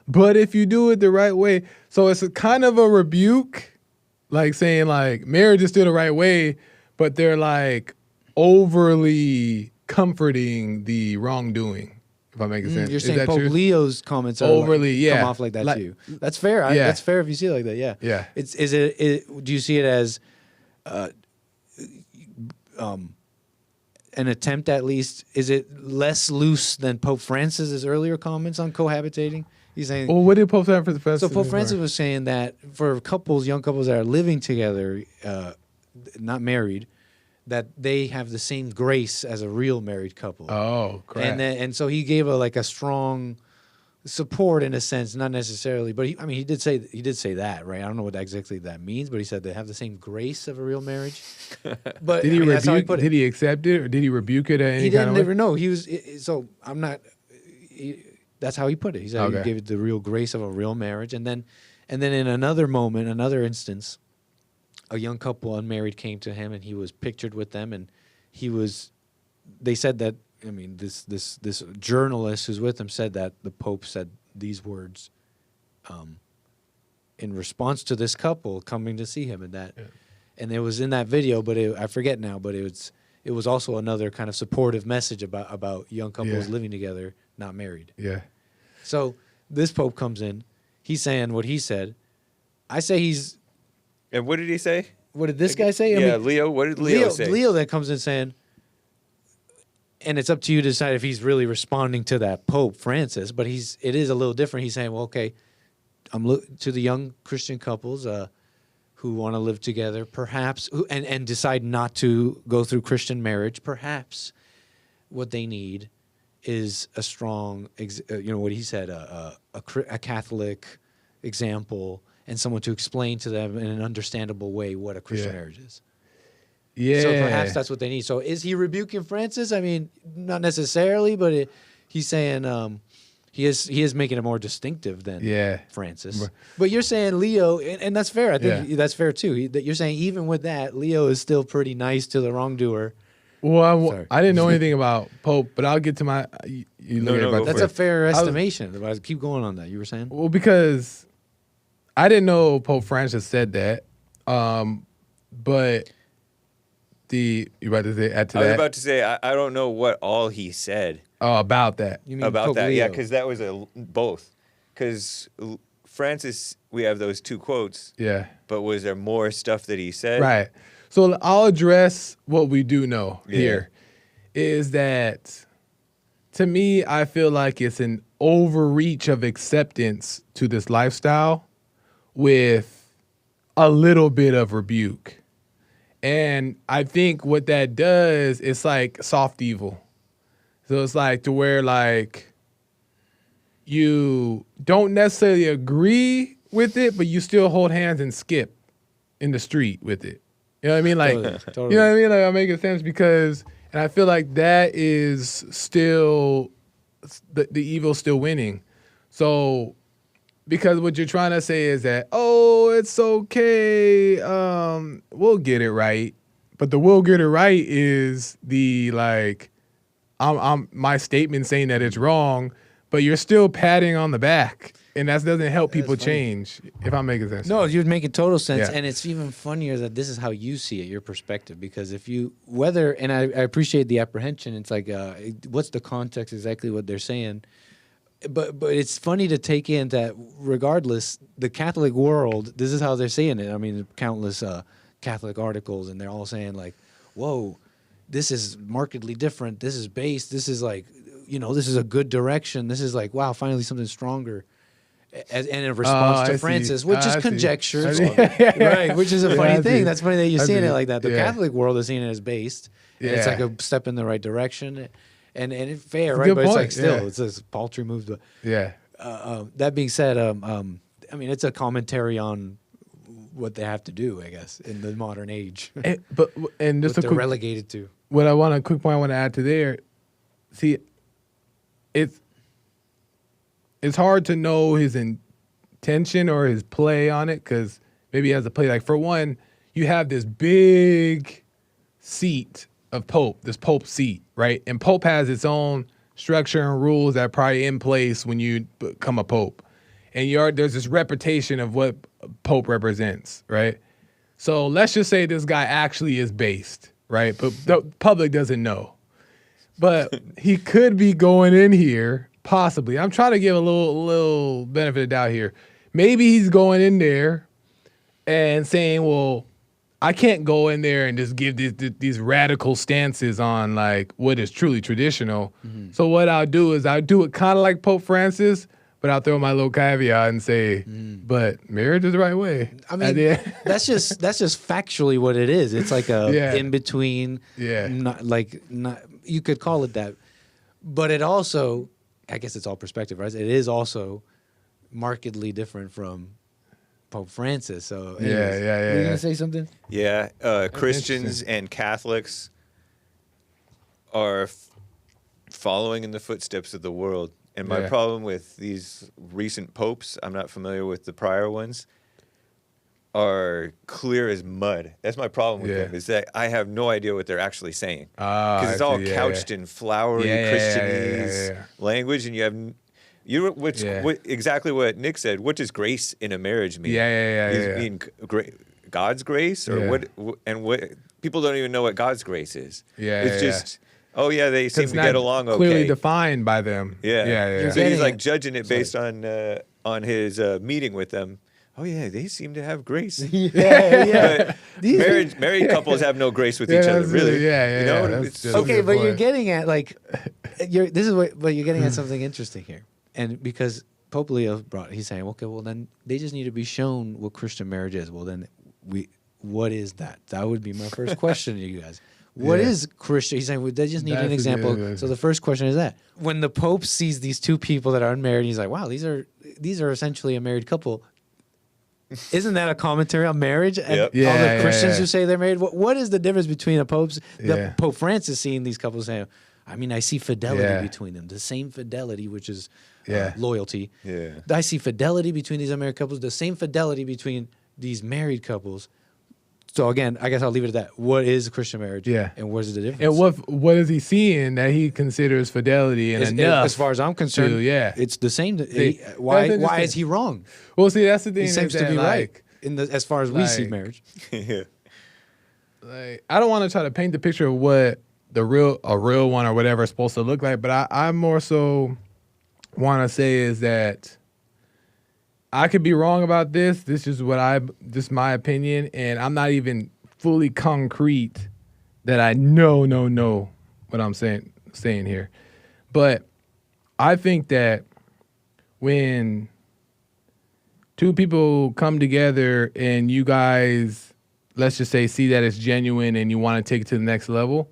but if you do it the right way, so it's a kind of a rebuke, like saying like marriage is still the right way, but they're like overly comforting the wrongdoing. If I'm making sense. You're Is saying that Pope true? Leo's comments are Overly, yeah. come off like that Like- too. That's fair. Yeah. That's fair if you see it like that. Yeah. Yeah. Is it? Do you see it as an attempt, at least? Is it less loose than Pope Francis's earlier comments on cohabitating? He's saying. Well, what did Pope Francis? So Pope Francis was saying that for couples, young couples that are living together, not married, that they have the same grace as a real married couple. Oh, correct. And so he gave a strong support in a sense, not necessarily, but he did say that, right? I don't know what exactly that means, but he said they have the same grace of a real marriage. But Did he that's how rebuke? put it. Did he accept it, or did he rebuke it at any He kind didn't of way? never know. He was so I'm not. That's how he put it. He said Okay. he gave it the real grace of a real marriage, and then in another moment, another instance, a young couple, unmarried, came to him, and he was pictured with them, and they said that. I mean, this journalist who's with him said that the Pope said these words, in response to this couple coming to see him, and it was in that video, but I forget now, but it was also another kind of supportive message about young couples living together, not married. Yeah. So this Pope comes in, he's saying what he said. I say he's. And what did he say? What did this guy say? Yeah, Leo. What did Leo say? Leo then comes in saying, and it's up to you to decide if he's really responding to that Pope Francis, but it is a little different. He's saying, well, okay, to the young Christian couples who want to live together, perhaps, and decide not to go through Christian marriage, perhaps what they need is a strong, what he said, a Catholic example and someone to explain to them in an understandable way what a Christian marriage is. Yeah. So perhaps that's what they need. So is he rebuking Francis? I mean, not necessarily, but he's saying he is making it more distinctive than Francis. But you're saying Leo, and that's fair. I think that's fair too. That you're saying even with that, Leo is still pretty nice to the wrongdoer. Well, I didn't know anything about Pope, but I'll get to my. That's a fair estimation. But keep going on that. You were saying? Well, because I didn't know Pope Francis said that, but. You about to say add to that? I was about to say I don't know what all he said. Oh, about that. You mean About Pope that? Leo? Yeah, because that was both. Because Francis, we have those two quotes. Yeah. But was there more stuff that he said? Right. So I'll address what we do know here. Is that, to me, I feel like it's an overreach of acceptance to this lifestyle with a little bit of rebuke. And I think what that does is like soft evil. So it's like to where like you don't necessarily agree with it, but you still hold hands and skip in the street with it. You know what I mean? Like, Totally. you know what I mean? Like, I'm making sense because, and I feel like that is still, the evil's still winning. So, because what you're trying to say is that, oh, it's okay, we'll get it right. But the we'll get it right is the, like, I'm my statement saying that it's wrong, but you're still patting on the back. And that doesn't help people change, if I'm making sense. No, you're making total sense. Yeah. And it's even funnier that this is how you see it, your perspective. Because if you, and I appreciate the apprehension, it's like, what's the context, exactly what they're saying. But it's funny to take in that regardless, the Catholic world, this is how they're saying it. I mean, countless Catholic articles, and they're all saying like, whoa, this is markedly different. This is based. This is like, this is a good direction. This is like, wow, finally something stronger. And in response to Francis, which is conjecture, right? Which is a funny thing. That's funny that you're seeing it like that. The Catholic world is seeing it as based. And it's like a step in the right direction, and it's fair, right? But it's like still, it's a paltry move. But that being said, I mean, it's a commentary on what they have to do, I guess, in the modern age. And just what they're relegated to. What a quick point I want to add to there. See, it's hard to know his intention or his play on it because maybe he has a play. Like, for one, you have this big seat of Pope, this Pope seat, right? And Pope has its own structure and rules that are probably in place when you become a Pope. And there's this reputation of what Pope represents, right? So let's just say this guy actually is based, right? But the public doesn't know. But he could be going in here. Possibly. I'm trying to give a little benefit of doubt here. Maybe he's going in there and saying, well, I can't go in there and just give these radical stances on like what is truly traditional. Mm-hmm. So what I'll do is I'll do it kind of like Pope Francis, but I'll throw my little caveat and say, but marriage is the right way. I mean, that's just factually what it is. It's like a in between. Yeah. Not you could call it that, but it also, I guess it's all perspective, right? It is also markedly different from Pope Francis. So anyways, were you gonna say something? Yeah, Christians and Catholics are following in the footsteps of the world. And my problem with these recent popes, I'm not familiar with the prior ones, are clear as mud. That's my problem with them, is that I have no idea what they're actually saying. Because it's all couched in flowery Christianese language, and you have exactly what Nick said. What does grace in a marriage mean? Does it mean God's grace, or what? People don't even know what God's grace is. It's just. Oh yeah, they seem to get along okay. Clearly defined by them. Yeah. So he's like judging it based on his meeting with them. Oh yeah, they seem to have grace. But married couples have no grace with each other, really. Okay, but you're getting at you're getting at something interesting here, and because Pope Leo he's saying, okay, well then they just need to be shown what Christian marriage is. Well then, what is that? That would be my first question to you guys. What is Christian? He's saying, well, they just need an example. So the first question is that when the Pope sees these two people that are unmarried, he's like, wow, these are essentially a married couple. Isn't that a commentary on marriage? And all the Christians who say they're married, what is the difference between Pope Francis seeing these couples saying, I mean, I see fidelity between them, the same fidelity, which is loyalty. I see fidelity between these unmarried couples, the same fidelity between these married couples. So again, I guess I'll leave it at that. What is Christian marriage? And where's the difference? And what is he seeing that he considers fidelity and enough? As far as I'm concerned, it's the same. Why is he wrong? Well, see, that's the thing. He seems to be right as far as we see marriage. I don't want to try to paint the picture of what a real one or whatever is supposed to look like, but I more so want to say is that I could be wrong about this. This is my opinion, and I'm not even fully concrete that I know what I'm saying here. But I think that when two people come together and you guys, let's just say, see that it's genuine and you want to take it to the next level,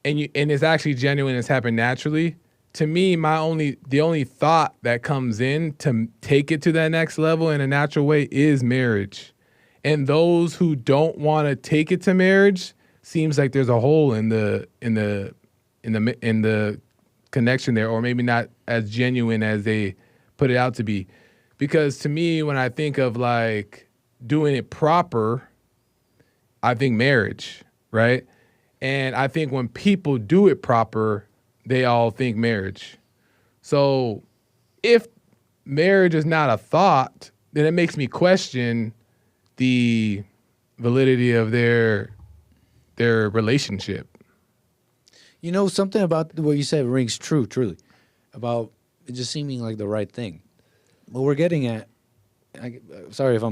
and it's actually genuine, it's happened naturally, to me, the only thought that comes in to take it to that next level in a natural way is marriage. And those who don't want to take it to marriage, seems like there's a hole in the connection there, or maybe not as genuine as they put it out to be. Because to me, when I think of like doing it proper, I think marriage, right? And I think when people do it proper, they all think marriage. So if marriage is not a thought, then it makes me question the validity of their relationship. You know, something about what you said rings true, truly, about it just seeming like the right thing. What we're getting at, sorry if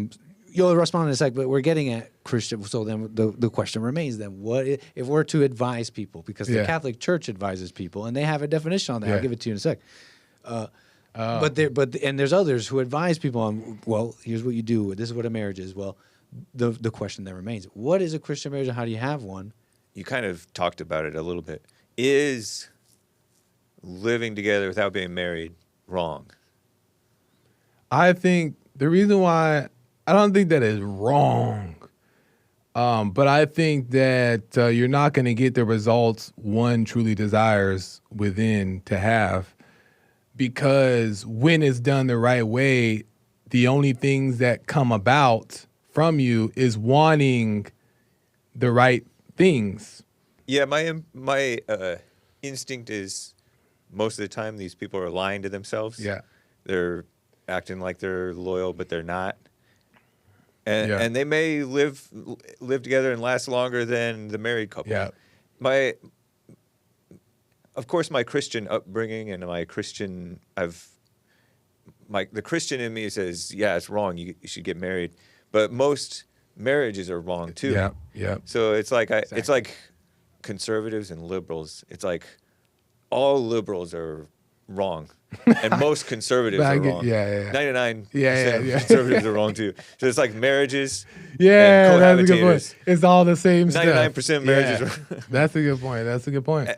you'll respond in a sec, but we're getting at Christian. So then the question remains then, what if we're to advise people? Because the Catholic Church advises people, and they have a definition on that. I'll give it to you in a sec. But there's others who advise people on, well, here's what you do. This is what a marriage is. Well, the question then remains, what is a Christian marriage and how do you have one? You kind of talked about it a little bit. Is living together without being married wrong? I think the reason why I don't think that is wrong, but I think that you're not going to get the results one truly desires within to have, because when it's done the right way, the only things that come about from you is wanting the right things. Yeah, my instinct is most of the time these people are lying to themselves. Yeah. They're acting like they're loyal, but they're not. And they may live together and last longer than the married couple. Yeah. Of course, my Christian upbringing and the Christian in me says, yeah, it's wrong. You should get married. But most marriages are wrong too. Yeah, yeah. So it's like it's like conservatives and liberals. It's like all liberals are wrong, and most conservatives are wrong. 99% of conservatives are wrong too. So it's like marriages. Yeah, and that's a good point. It's all the same 99% stuff. marriages. Yeah. That's a good point. That's a good point.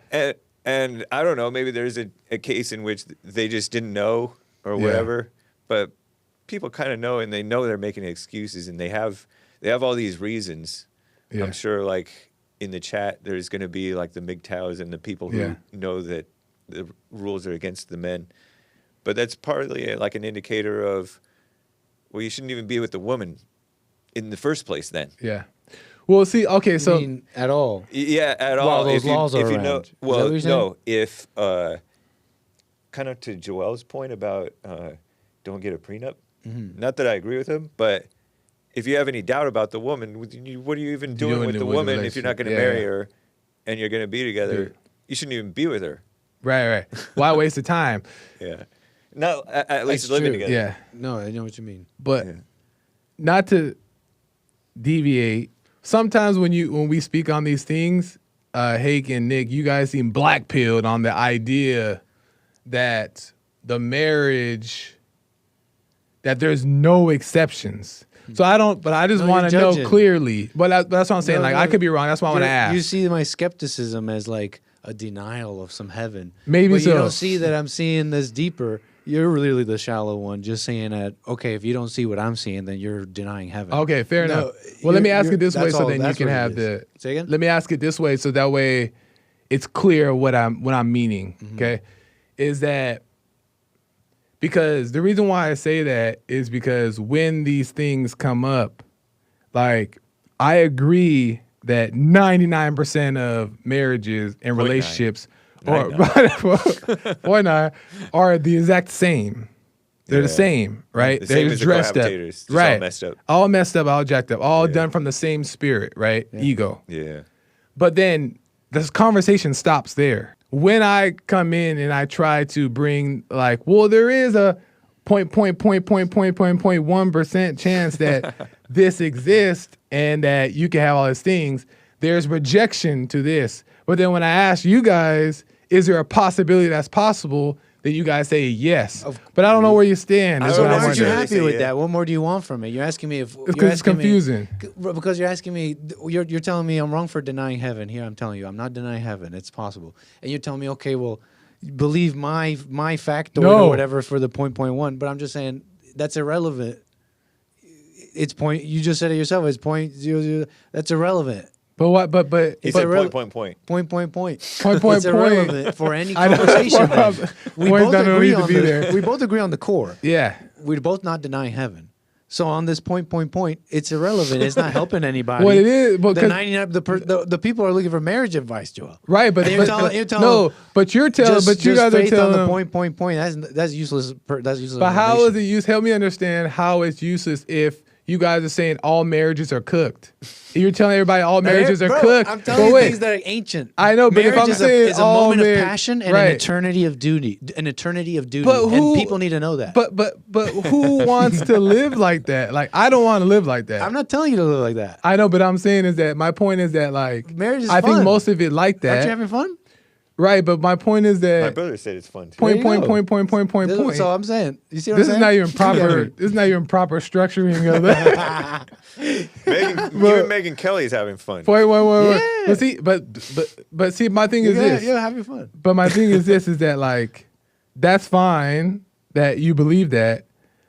And I don't know. Maybe there's a case in which they just didn't know or whatever. But people kind of know, and they know they're making excuses, and they have all these reasons. Yeah. I'm sure, like in the chat, there's going to be like the MGTOWs and the people who know that the rules are against the men. But that's partly like an indicator of, well, you shouldn't even be with the woman in the first place then. Yeah. Well, see, okay, so... I mean, at all. Yeah, at all. While those laws are around. Know, well, no, if, kind of to Joel's point about don't get a prenup, not that I agree with him, but if you have any doubt about the woman, what are you even doing with the woman if you're not going to marry her and you're going to be together? You shouldn't even be with her. Right. Why waste the time? Yeah. No, at least living together. Yeah. No, I know what you mean. But not to deviate, sometimes when we speak on these things, Hake and Nick, you guys seem black-pilled on the idea that the marriage, that there's no exceptions. So I just want to know clearly. But that's what I'm saying. I could be wrong. That's why I want to ask. You see my skepticism as like a denial of some heaven. Maybe but so. You don't see that I'm seeing this deeper. You're really the shallow one, just saying that, okay, if you don't see what I'm seeing, then you're denying heaven. Okay, fair enough. Well, let me ask it this way so then you can have the... Say again? Let me ask it this way so that way it's clear what I'm meaning, okay? Is that... Because the reason why I say that is because when these things come up, like, I agree that 99% of marriages and relationships are the exact same. They're the same, right? The They're same as the dressed up. cohabitators, just Right. all messed up. All messed up, all jacked up, all done from the same spirit, right? Ego. Yeah. But then this conversation stops there. When I come in and I try to bring like, well, there is a 0.1% chance that this exists and that you can have all these things, there's rejection to this. But then when I ask you guys, is there a possibility that's possible? then you guys say yes. But I don't know where you stand. That's I what don't I'm know. Aren't you wondering. Say happy with yeah. that? What more do you want from me? You're asking me if Because it's confusing. Because you're asking me, you're telling me I'm wrong for denying heaven. Here I'm telling you, I'm not denying heaven. It's possible. And you're telling me, okay, well, believe my factoid No. or whatever for the .1. But I'm just saying that's irrelevant. It's point. You just said it yourself. It's .00. That's irrelevant. But what? But He but said irrele- point. Point. Point. It's irrelevant for any I know, conversation. that's then. why We points both don't agree need to on be the. there. We both agree on the core. yeah. We're both not denying heaven. So on this point, it's irrelevant. It's not helping anybody. What it is, the because 99, the people are looking for marriage advice, Joel. right, but, And you're but, telling- you're telling no, but you're telling, Just, but you just guys are faith telling on them, the point. That's useless. That's useless. But how is information. it use? Help me understand how it's useless if you guys are saying all marriages are cooked. You're telling everybody all marriages are Bro, cooked. I'm telling But you wait, things that are ancient. I know, but if Marriage I'm is saying is a all moment marriage- of passion and right. an eternity of duty. An eternity of duty. But who- and people need to know that. but who wants to live like that? Like I don't want to live like that. I'm not telling you to live like that. I know, but I'm saying is that my point is that like Marriage is I think fun. most of it like Aren't that. you having fun? Right, but my point is My that brother said it's fun too. point. This is what I'm saying. You see what This I'm is saying? not even proper. This is not even proper structuring of that. Even Megyn Kelly is having fun. Point. Yeah. But see, my thing is this. You're having fun. But my thing is this: is that like, that's fine that you believe that,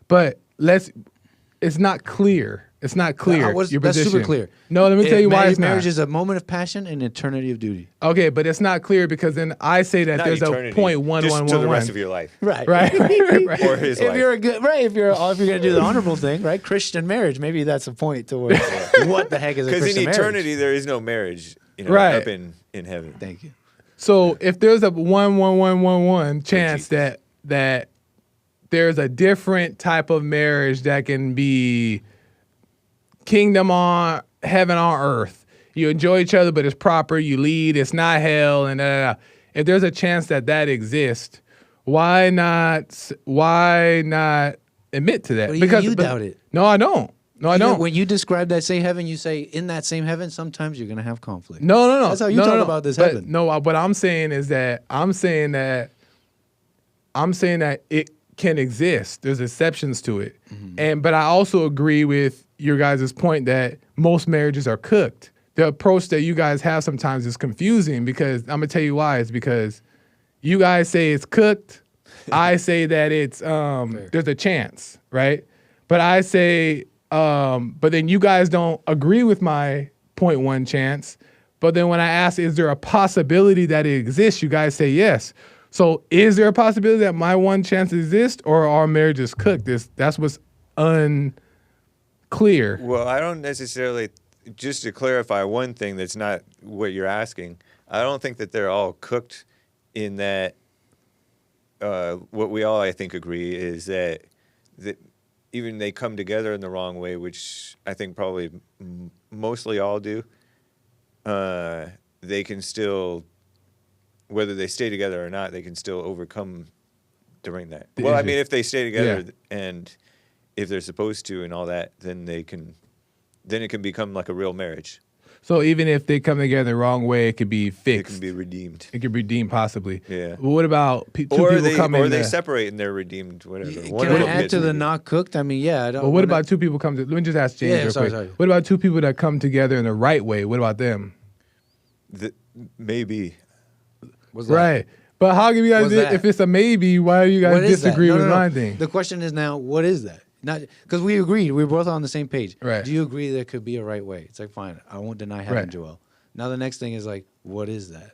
but it's not clear. It's not clear. Your That's position. super clear. No, let me tell you why it's marriage not. is a moment of passion and eternity of duty. Okay, but it's not clear because then I say that Not there's eternity, a .111. just to the rest of your life, Right. Right. or his If life. you're a good if you're gonna do the honorable thing, right? Christian marriage, maybe that's a point towards what the heck is a Because Christian in marriage? eternity there is no marriage, Right. up in heaven. Thank you. So if there's a 1 chance that there's a different type of marriage that can be kingdom on heaven on earth. You enjoy each other, but it's proper. You lead. It's not hell. And if there's a chance that exists, why not admit to that? But even you doubt it. No, I don't. No, I don't. When you describe that same heaven, you say in that same heaven, sometimes you're gonna have conflict. No. That's how you No, talk no. about this But heaven. No, what I'm saying is that I'm saying that it can exist. There's exceptions to it. But I also agree with your guys' point that most marriages are cooked. The approach that you guys have sometimes is confusing because I'm gonna tell you why. It's because you guys say it's cooked. I say that it's there's a chance, right? But I say but then you guys don't agree with my 0.1 chance. But then when I ask, is there a possibility that it exists? You guys say yes. So is there a possibility that my one chance exists or our marriage is cooked? That's what's unclear. Well, I don't necessarily. Just to clarify one thing that's not what you're asking, I don't think that they're all cooked in that. What we all, I think, agree is that even they come together in the wrong way, which I think probably mostly all do. They can still, whether they stay together or not, they can still overcome during that. Well, I mean, if they stay together and if they're supposed to and all that, then it can become like a real marriage. So even if they come together the wrong way, it could be It fixed. can be redeemed. It could be redeemed possibly. Yeah. Well, what about two Or people they coming? they separate and they're redeemed, whatever. One Can of I them add gets to the redeemed. not cooked? I mean, yeah. I don't. Well, what about two people come to? Let me just ask James Yeah, real sorry, quick. sorry. What about two people that come together in the right way? What about them? Maybe. What's that? Right. But how can you guys? What's that? If it's a maybe, why do you guys What is that? disagree No, with no, no. my thing? The question is now, what is that? Not because we agreed. We were both on the same page. Right. Do you agree there could be a right way? It's like, fine, I won't deny heaven, Right. Joel. Now the next thing is like, what is that?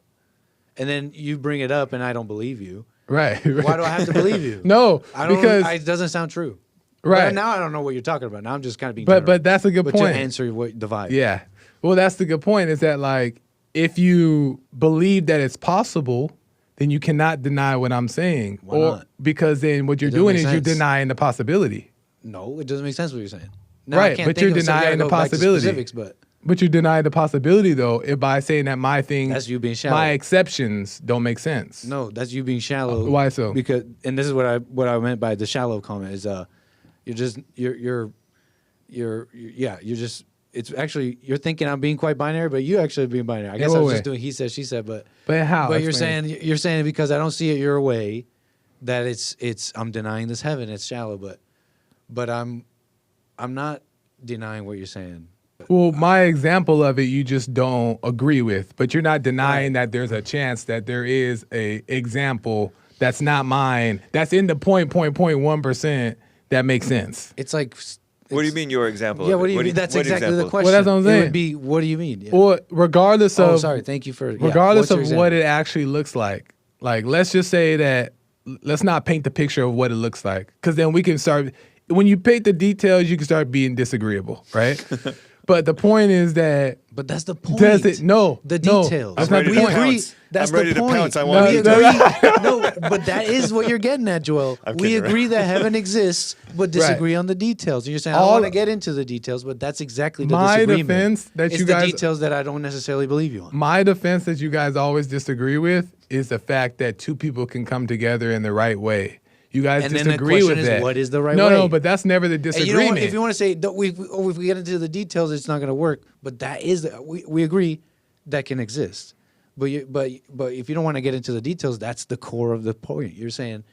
And then you bring it up, and I don't believe you. Right. Why do I have to believe you? No, I don't. because It doesn't sound true. right. But now I don't know what you're talking about. Now I'm just kind of being. But general. that's a good But point. to answer what the vibe. Yeah. Well, that's the good point. Is that like if you believe that it's possible, then you cannot deny what I'm saying. Why not? Because then what you're It doesn't doing make is you're sense. denying the possibility. No, it doesn't make sense what you're saying. Now, I Right, can't but think you're of some- denying gotta the go back to possibility. specifics, but But you're denying the possibility though if by saying that my thing, that's you being shallow. my exceptions don't make sense. No, that's you being shallow. Why so? Because, and this is what I meant by the shallow comment is, you're just. It's actually you're thinking I'm being quite binary, but you actually being binary. I guess what I was way? just doing he said she said, but But how? But Explain. you're saying because I don't see it your way, that it's I'm denying this heaven. It's shallow, but I'm not denying what you're saying. Well, my example of it, you just don't agree with, but you're not denying that there's a chance that there is a example that's not mine, that's in the 0.1% that makes sense. It's like, What do you mean your example? yeah. of What it? do you mean? That's what exactly the example? question. Well, that's what I'm It saying. would be, what do you mean? Yeah. Or regardless of, sorry. Thank you for. regardless What's of your what example? it actually looks like let's just say that, let's not paint the picture of what it looks like, because then we can start, when you paint the details, you can start being disagreeable, right? But the point is that, But that's the point. does it, no, The no, details. that's I'm not ready the to We point. pounce. agree. That's I'm ready the to point. pounce. I No, want We you no, agree. No, but that is what you're getting at, Joel. I'm We kidding, agree that heaven exists, but disagree on the details. And you're saying I don't All- want to get into the details, but that's exactly the My disagreement. defense that it's you the guys- details that I don't necessarily believe you on. My defense that you guys always disagree with is the fact that two people can come together in the right way. You guys And then the disagree question with is, that. what is the right no, way? No, but that's never the And you disagreement. know what, if you want to say if we get into the details, it's not going to work. But that is we agree that can exist. But if you don't want to get into the details, that's the core of the point. You're saying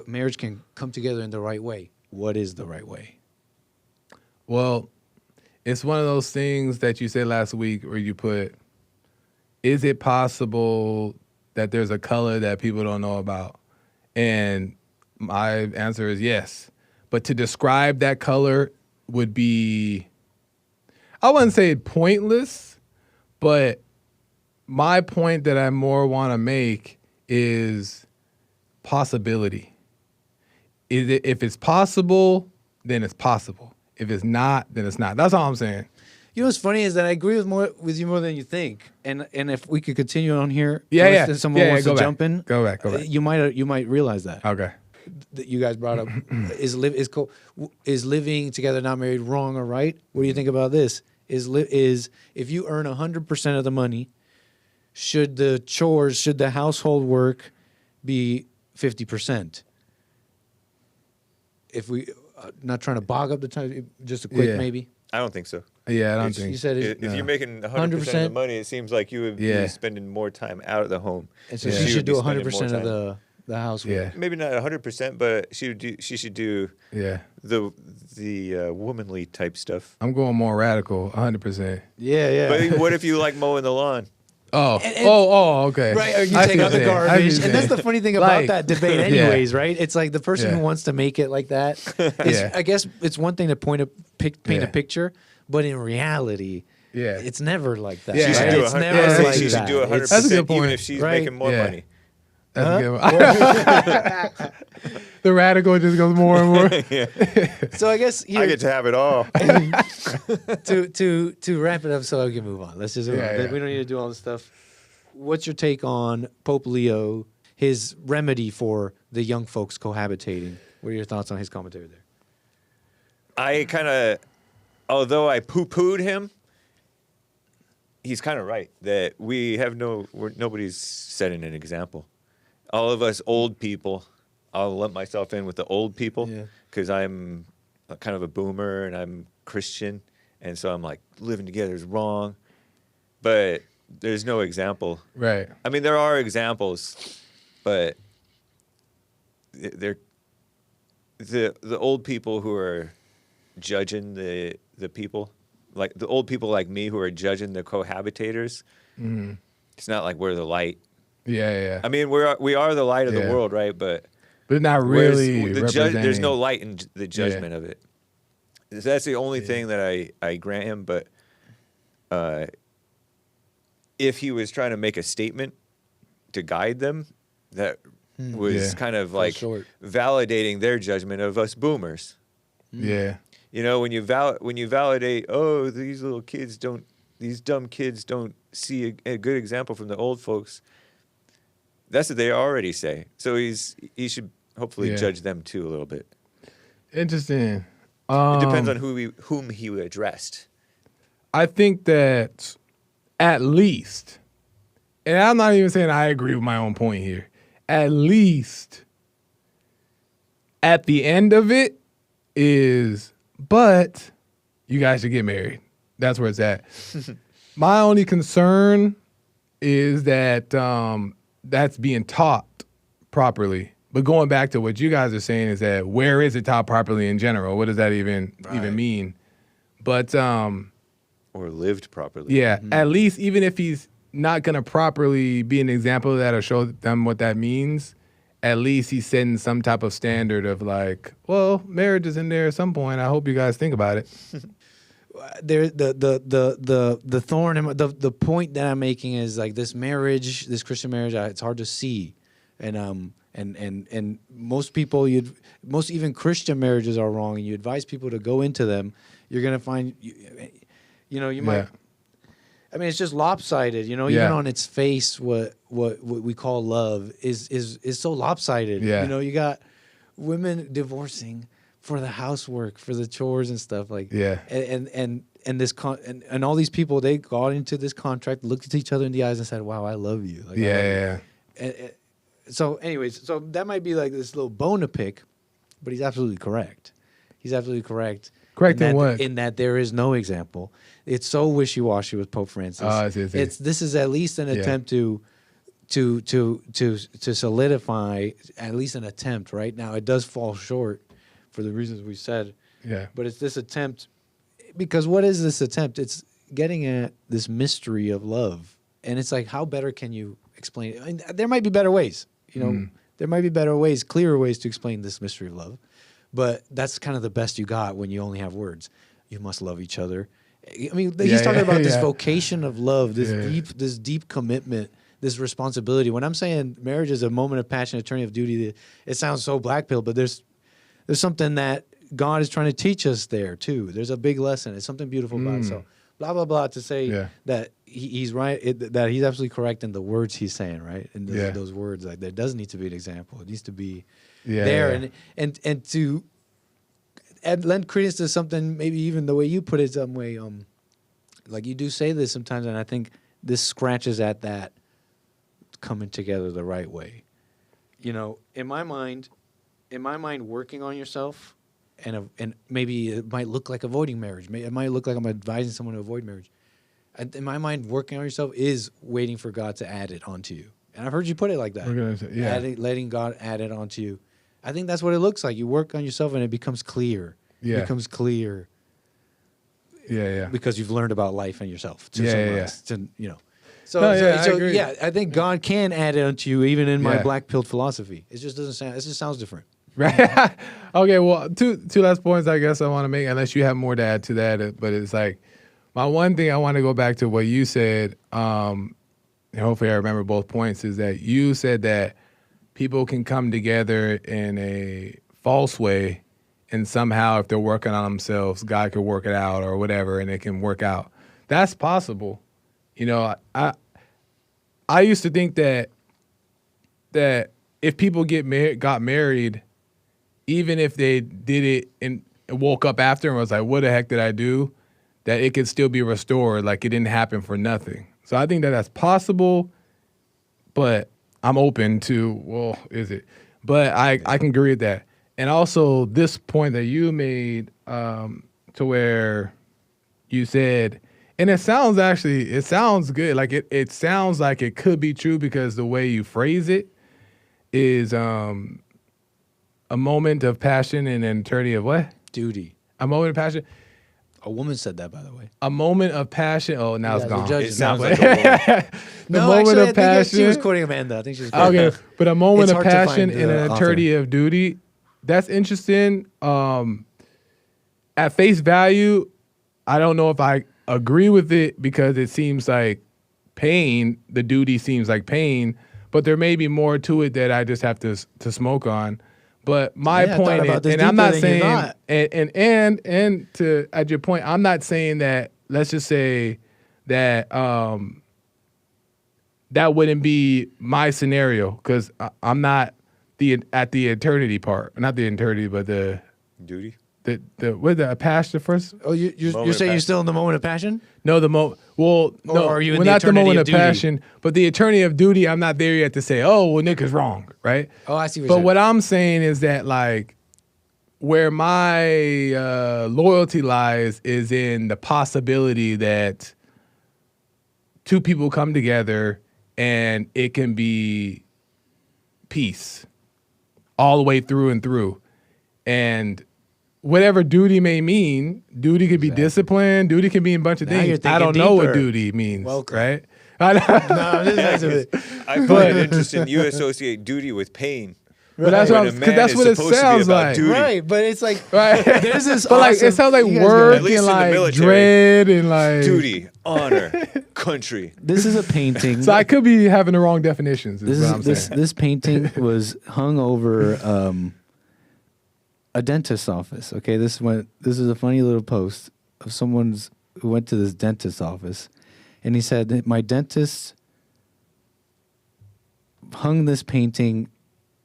marriage can come together in the right way. What is the right way? Well, it's one of those things that you said last week where you put, is it possible that there's a color that people don't know about? And my answer is yes. But to describe that color would be, I wouldn't say pointless, but my point that I more want to make is possibility. If it's possible, then it's possible. If it's not, then it's not. That's all I'm saying. You know what's funny is that I agree with you more than you think. And if we could continue on here, Yeah, unless yeah. someone Yeah, wants go to back. jump in, Go back. You might realize that. Okay. That you guys brought up is living together, not married, wrong or right? What do you think about this? Is if you earn 100% of the money, should the household work be 50%? If we not trying to bog up the time, just a quick Yeah. maybe. I don't think so. Yeah, I don't think. You said If it, you're making 100% of the 100%? money, it seems like you would Yeah. be spending more time out of the home. and so Yeah. she She should would be do spending 100% more of the housework. Yeah. Maybe not 100%, but she should do Yeah. the womanly type stuff. I'm going more radical, 100%. Yeah. But what if you like mowing the lawn? Oh, And- okay. Right, or you I take see out what the you're saying. I see what garbage, you're and that's the saying. funny thing about Like- that debate, anyways, right? It's like the person Yeah. who wants to make it like that. Yeah. I guess it's one thing to paint Yeah. a picture, but in reality, Yeah. it's never like that. Yeah. She should right? do It's 100%. never yeah, like she should that. do It's- 100%, That's a good even point. if she's Right? making more Yeah. money. That's a good one. The radical just goes more and more. So I guess here, I get to have it all. to wrap it up, so I can move on. Let's just move Yeah, on. yeah. We don't need to do all this stuff. What's your take on Pope Leo? His remedy for the young folks cohabitating. What are your thoughts on his commentary there? I kind of, although I poo-pooed him, he's kind of right that nobody's setting an example. All of us old people, I'll lump myself in with the old people Yeah. because I'm kind of a boomer and I'm Christian, and so I'm like living together is wrong, but there's no example. Right. I mean, there are examples, but they're the old people who are judging the people, like the old people like me who are judging the cohabitators. It's not like we're the light. Yeah. I mean, we are the light of the Yeah. world, right? But But not whereas really there's no representing- light in the judgment of it. That's the only thing that I grant him. But if he was trying to make a statement to guide them, that was Yeah. kind of like short. validating their judgment of us boomers. Yeah. You know, when you validate, oh, these dumb kids don't see a good example from the old folks. That's what they already say. So he should hopefully Yeah. judge them too a little bit. Interesting. It depends on whom he addressed. I think that at least, and I'm not even saying I agree with my own point here, at least at the end of it is, but you guys should get married. That's where it's at. My only concern is that that's being taught properly but going back to what you guys are saying is that where is it taught properly in general? What does that even mean? But or lived properly. yeah, at least even if he's not gonna properly be an example of that or show them what that means, at least he's setting some type of standard of like, well, marriage is in there at some point. I hope you guys think about it. There, the thorn in the point that I'm making is like this marriage, this Christian marriage, it's hard to see, and most people, most even Christian marriages are wrong, and you advise people to go into them. You're gonna find, you might. I mean, it's just lopsided, even on its face, what we call love is so lopsided. Yeah. You got women divorcing for the housework, for the chores and stuff like. Yeah. And this and all these people, they got into this contract, looked at each other in the eyes and said, "Wow, I love you." Like, Yeah. So, anyways, so that might be like this little bone to pick, but he's absolutely correct. He's absolutely correct. Correct in what? In that there is no example. It's so wishy-washy with Pope Francis. I see. This is at least an attempt to solidify, at least an attempt. Right now, it does fall short for the reasons we said. Yeah. But it's this attempt, because what is this attempt? It's getting at this mystery of love, and it's like, how better can you explain it? I mean, there might be better ways. There might be better ways, clearer ways to explain this mystery of love. But that's kind of the best you got when you only have words. You must love each other. I mean, he's talking about this vocation of love, this deep commitment, this responsibility. When I'm saying marriage is a moment of passion, eternity of duty, it sounds so black pill, but there's something that God is trying to teach us there too. There's a big lesson. It's something beautiful about it. So blah, blah, blah, to say that he's right, that he's absolutely correct in the words he's saying, right? And those words, like, there does need to be an example. It needs to be there. And to lend credence to something, maybe even the way you put it some way, like you do say this sometimes, and I think this scratches at that coming together the right way. In my mind, working on yourself, and maybe it might look like avoiding marriage. It might look like I'm advising someone to avoid marriage. In my mind, working on yourself is waiting for God to add it onto you. And I've heard you put it like that. Letting God add it onto you. I think that's what it looks like. You work on yourself and it becomes clear. Yeah. It becomes clear. Yeah. Because you've learned about life and yourself. To someone else. So, I agree. I think God can add it onto you, even in my black-pilled philosophy. It just doesn't sound. It just sounds different. Right. Okay. Well, two last points I guess I want to make, unless you have more to add to that. But it's like, my one thing I want to go back to what you said. And hopefully I remember both points. Is that you said that people can come together in a false way, and somehow if they're working on themselves, God could work it out or whatever, and it can work out. That's possible. I used to think that if people got married, even if they did it and woke up after and was like, what the heck did I do? That it could still be restored, like it didn't happen for nothing. So I think that that's possible, but I'm open to, well, is it? But I can agree with that. And also this point that you made to where you said, and it sounds good. Like it sounds like it could be true because the way you phrase it is a moment of passion and an eternity of what? Duty. A moment of passion. A woman said that, by the way. A moment of passion. Oh, now it's gone. It sounds like a moment of passion. I think she was quoting Amanda. I think she was quoting Okay, but a moment of passion and and an eternity of duty. That's interesting. At face value, I don't know if I agree with it because it seems like pain. The duty seems like pain, but there may be more to it that I just have to smoke on. But my point is, and I'm not saying, and to at your point, I'm not saying that. Let's just say that that wouldn't be my scenario because I'm not at the eternity part, not the eternity, but the duty. The passion first. Oh, you're saying you're still in the moment of passion? No, the moment. Well, no, or are you in we're the not the moment of duty? passion, but the eternity of duty. I'm not there yet to say, oh, well, Nick is wrong, right? Oh, I see. But what I'm saying is that, like, where my loyalty lies is in the possibility that two people come together and it can be peace. all the way through and through. And whatever duty may mean, duty could be discipline, duty can mean a bunch of Now you're things. I thinking don't know what deeper. duty means, Welcome. right? No, I'm just messing with it. I find it interesting. You associate duty with pain. But that's When what a because man that's is what it supposed to be sounds about like. duty. Right, but it's like Right. there's this But like it awesome- sounds like you guys gotta- work At least and in the like military. dread and like Duty, honor, country. This is a painting. So I could be having the wrong definitions. Is what I'm saying. This painting was hung over a dentist's office. Okay, this is a funny little post of someone's who went to this dentist's office, and he said that my dentist hung this painting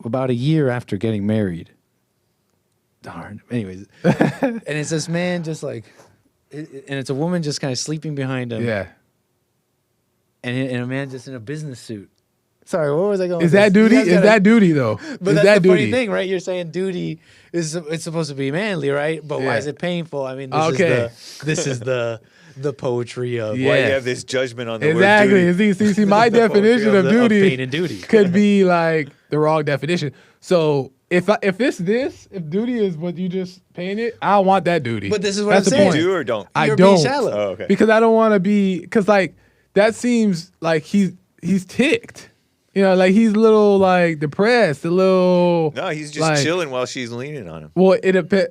about a year after getting married. Darn. Anyways, and it's this man just like, and it's a woman just kind of sleeping behind him. Yeah. And a man just in a business suit. Sorry, what was I going? Is with that this? duty? You guys Is gotta- that duty though? But is that's that the funny duty? thing, right? You're saying duty is it's supposed to be manly, right? But why Yeah. is it painful? I mean, Okay. this is the poetry of Yeah. Why do you have this judgment on the Exactly. word duty? See, my definition of pain duty and duty. could be like the wrong definition. So if duty is what you just painted, I want that duty. But this is what That's I'm the saying. point. Do or don't? I You're don't. being shallow. Oh, okay. Because I don't want to be because like that seems like he's ticked. You know, like he's a little like depressed, a little. No, he's just like, chilling while she's leaning on him. Well, it depends.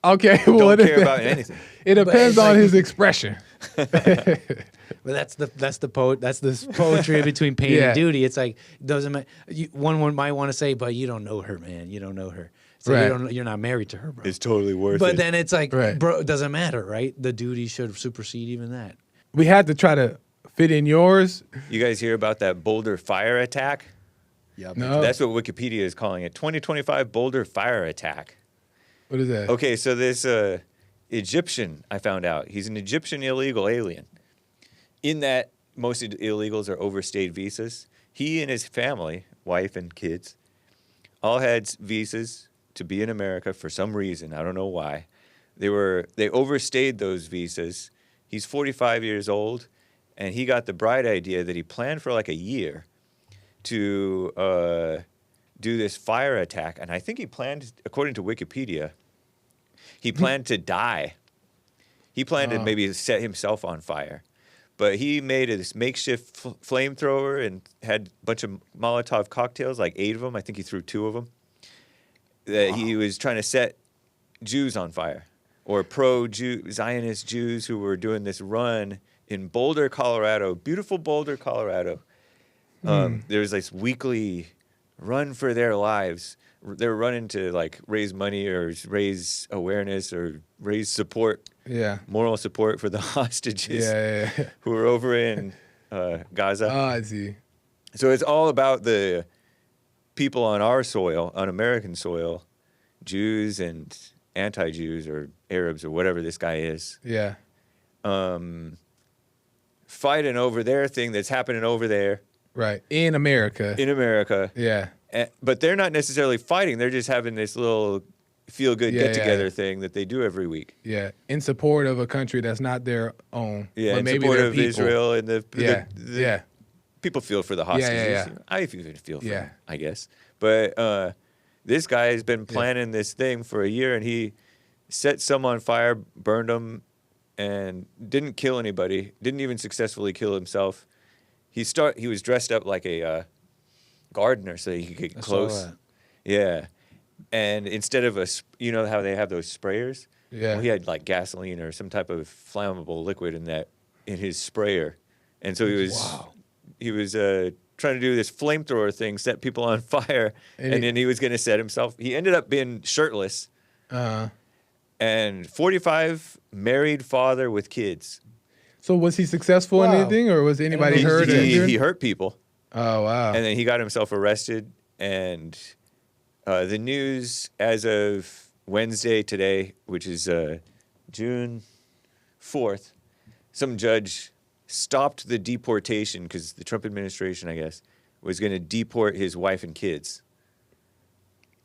Okay, well, Don't it care about anything. It depends it's on like- his expression. But that's the poetry between pain Yeah. and duty. It's like doesn't matter. One might want to say, but you don't know her, man. You don't know her. So Right. you're not married to her, bro. It's totally worth But it. then it's like, Right. bro, it doesn't matter, right? The duty should supersede even that. We had to try to fit in yours. You guys hear about that Boulder fire attack? Yeah. No, That's what Wikipedia is calling it. 2025 Boulder fire attack. what is that? Okay, so this Egyptian, I found out, he's an Egyptian illegal alien. In that, most illegals are overstayed visas. He and his family, wife and kids, all had visas to be in America for some reason. I don't know why. They overstayed those visas. He's 45 years old, and he got the bright idea that he planned for like a year to do this fire attack. And I think he planned, according to Wikipedia, he planned to die. He planned to maybe set himself on fire. But he made this makeshift flamethrower and had a bunch of Molotov cocktails, like 8 of them. I think he threw 2 of them. That he was trying to set Jews on fire, or pro-Zionist Jews who were doing this run in Boulder, Colorado, beautiful Boulder, Colorado. There's this weekly run for their lives. They're running to like raise money or raise awareness or raise support, Yeah. moral support for the hostages Yeah. who are over in Gaza. Oh, I see. So it's all about the people on our soil, on American soil, Jews and anti-Jews or Arabs or whatever this guy is, Yeah. fighting over their thing that's happening over there Right. In America. in America. Yeah. But they're not necessarily fighting. They're just having this little feel-good Yeah, get-together yeah. thing that they do every week. Yeah. In support of a country that's not their own. Yeah, but in maybe support their of people. Israel and the Yeah. people feel for the hostages. yeah. I even feel for Yeah. them, I guess. But this guy has been planning this thing for a year, and he set some on fire, burned them, and didn't kill anybody. Didn't even successfully kill himself. He was dressed up like a gardener so he could get I saw close. that. Yeah. And instead of you know how they have those sprayers? Yeah. Well, he had like gasoline or some type of flammable liquid in his sprayer. And so he was trying to do this flamethrower thing, set people on fire, and then he was going to set himself. He ended up being shirtless. And 45, married father with kids. So was he successful in Wow. anything, or was anybody hurt? or injured? He hurt people. Oh wow. And then he got himself arrested. And the news as of Wednesday today, which is June 4th, some judge stopped the deportation because the Trump administration, I guess, was going to deport his wife and kids.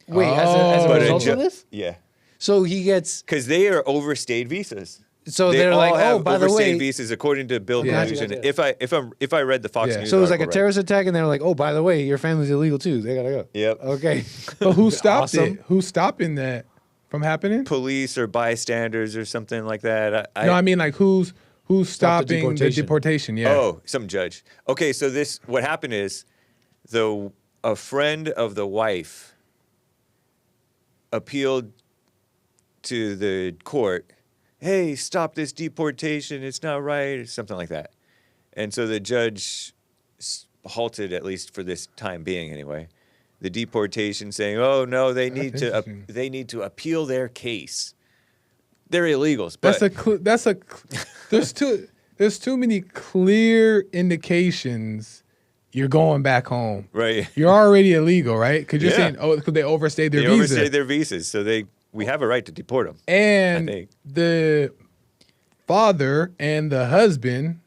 Wait, as a But result ju- of this? Yeah. So he gets Because they are overstayed visas. So They they're all like, have oh, by the overstayed way. visas according to Bill Gotcha, Clinton. gotcha. If I read the Fox Yeah. News, So it was like a article right. terrorist attack, and they're like, oh, by the way, your family's illegal too. They gotta go. Yep. Okay. But who stopped Awesome. it? Who's stopping that from happening? Police or bystanders or something like that. No, I mean like who's Stop the stopping the deportation? Yeah. Oh, some judge. Okay, so what happened is a friend of the wife appealed to the court, hey, stop this deportation, it's not right, or something like that. And so the judge halted, at least for this time being anyway, the deportation, saying, oh no, they need to appeal their case. They're illegals. But there's too many clear indications you're going back home. right. You're already illegal, right? Because you're Yeah. saying, oh, because they overstayed their They visa. overstayed their visas, so we have a right to deport them. And I think. the father and the husband,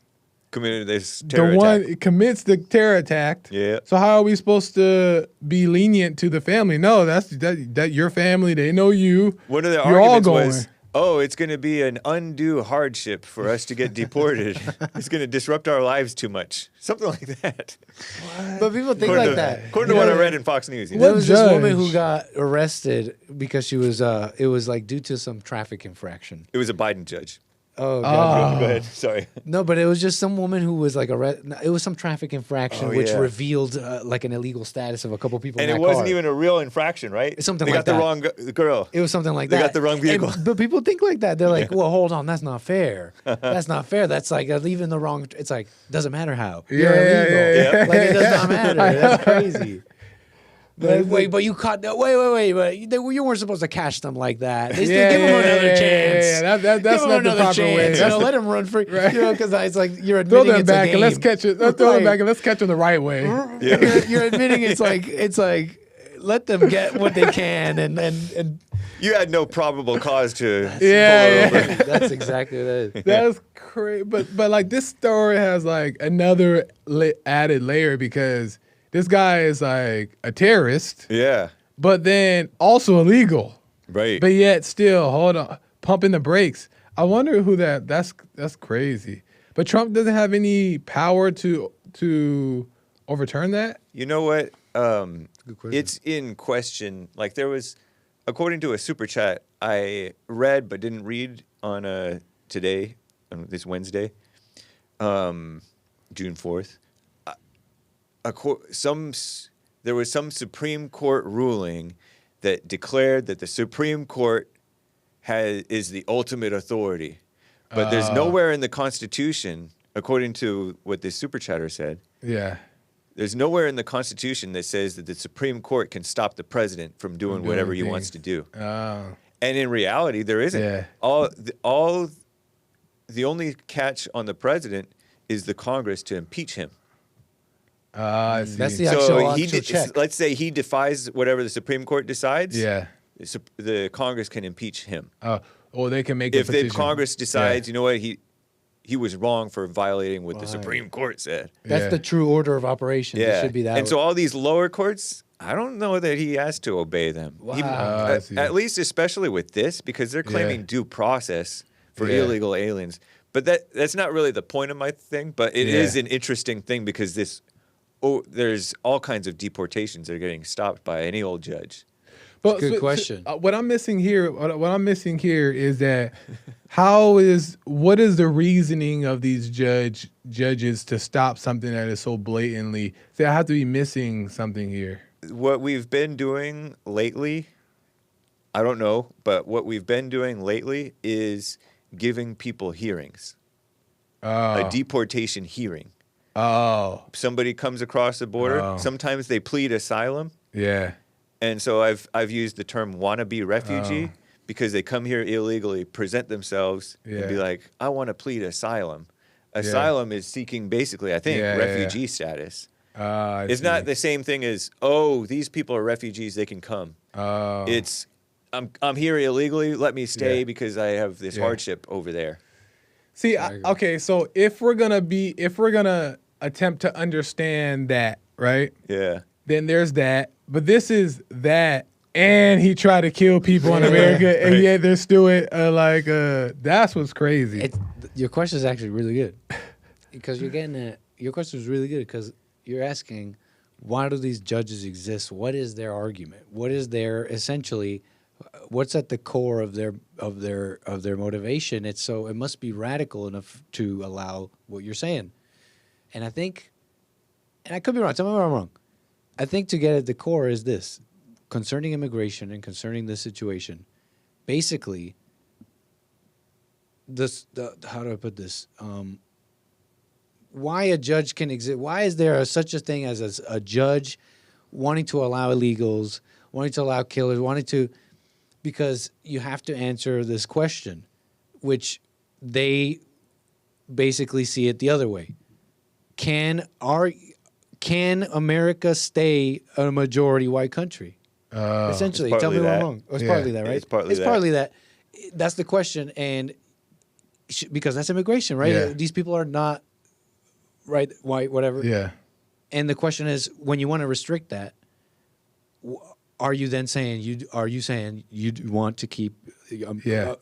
Committed this the terror one attack. commits the terror attack. Yeah. So how are we supposed to be lenient to the family? No, that's your family. They know you. One of the You're all arguments going. was, oh, it's going to be an undue hardship for us to get deported. It's going to disrupt our lives too much. Something like that. But people think According like to, that. According to what I read in Fox News. You know? There was this woman judge? who got arrested because she was it was like due to some traffic infraction. It was a Biden judge. Oh god. Go ahead. Sorry. No, but it was just some woman who was like it was some traffic infraction Oh, which yeah. revealed like an illegal status of a couple people And in it that wasn't car. even a real infraction, right? It's something they like got the that. wrong girl. It was something like They that. got the wrong vehicle. But people think like that. They're like, well, hold on, that's not fair. That's not fair. That's like leaving the wrong. It's like doesn't matter how. You're Yeah, illegal. yeah, yeah. Like it does not matter. That's crazy. But wait, but you caught that. Wait. But you weren't supposed to catch them like that. They still give them another chance. Yeah. That's Give 'em not the another proper way. chance. That's Let him run free. Right. Because it's like you're throw admitting them it's a back game. and let's catch it. Let's throw them Right. back and let's catch them the right way. You're admitting it's like let them get what they can and You had no probable cause to pull Yeah, her over. that's exactly what it is. That's crazy. But like this story has like another added layer because this guy is like a terrorist, Yeah. but then also illegal. Right. But yet still, hold on, pumping the brakes. I wonder who that's crazy. But Trump doesn't have any power to overturn that. You know what? question. It's in question. Like there was, according to a super chat I read but didn't read on today, on this Wednesday, June 4th. There was some Supreme Court ruling that declared that the Supreme Court is the ultimate authority. But there's nowhere in the Constitution, according to what this super chatter said, Yeah. there's nowhere in the Constitution that says that the Supreme Court can stop the president from doing whatever he wants to do. Oh. And in reality, there isn't. Yeah. The only catch on the president is the Congress to impeach him. I see. That's the So actual check. let's say he defies whatever the Supreme Court decides. Yeah. The Congress can impeach him. Or they can make If a the petition. Congress decides, Yeah. you know what, he was wrong for violating what the Supreme Court said. That's Yeah. the true order of operations. Yeah. It should be that And way. so all these lower courts, I don't know that he has to obey them. Wow. I see. At least especially with this, because they're claiming Yeah. due process for Yeah. illegal aliens. But that's not really the point of my thing, but it is an interesting thing because there's all kinds of deportations that are getting stopped by any old judge. But Good question. What I'm missing here is that what is the reasoning of these judges to stop something that is so blatantly? See, I have to be missing something here. What we've been doing lately, I don't know, but what we've been doing lately is giving people hearings. A deportation hearing. Oh, Somebody comes across the border. Oh. Sometimes they plead asylum. yeah. And so I've used the term wannabe refugee because they come here illegally, present themselves, and be Yeah. like, I want to plead asylum. Asylum is seeking basically, I think, Yeah, refugee status. I It's see. not the same thing as, oh, these people are refugees, they can come. Oh. It's I'm here illegally, let me stay Yeah. because I have this Yeah. hardship over there. See, okay, so if we're gonna attempt to understand that, right? Yeah. Then there's that, but this is that and he tried to kill people in America, and yet they're still that's what's crazy. Your question is actually really good because you're getting at. Your question is really good because you're asking, why do these judges exist? What is their argument? What is their essentially? What's at the core of their motivation? It must be radical enough to allow what you're saying, and I think, and I could be wrong. Tell me if I'm wrong. I think to get at the core is this. Concerning immigration and concerning this situation, basically, how do I put this? Why a judge can exist? Why is there such a thing as a judge wanting to allow illegals, wanting to allow killers, because you have to answer this question, which they basically see it the other way. Can America stay a majority white country? Essentially, tell me if I'm wrong. It's partly that, right? It's partly that. That's the question, and because that's immigration, right? Yeah. These people are not right, white, whatever. Yeah. And the question is, when you want to restrict that, are you then saying you want to keep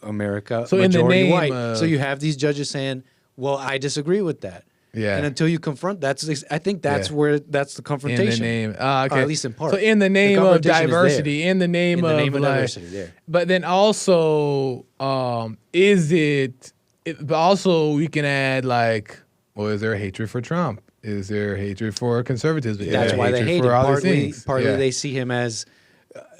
America so in the majority name white? of, So you have these judges saying, "Well, I disagree with that." Yeah. And until you confront, I think that's where that's the confrontation. In the name, or at least in part. So in the name of diversity, in the name of diversity, there. But then also, but also we can add is there hatred for Trump? Is there hatred for conservatism? That's why they hate him. Partly they see him as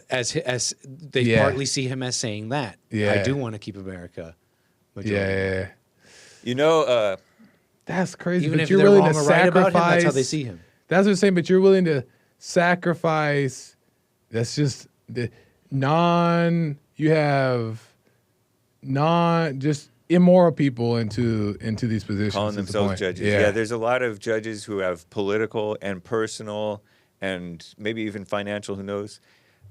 they partly see him as saying that. Yeah. I do want to keep America majority. Yeah. You know, that's crazy. Even but if you're they're willing wrong to or right sacrifice. about him, that's how they see him. That's what I'm saying. But you're willing to sacrifice. That's just the just immoral people into these positions. calling themselves judges. Yeah, there's a lot of judges who have political and personal and maybe even financial, who knows,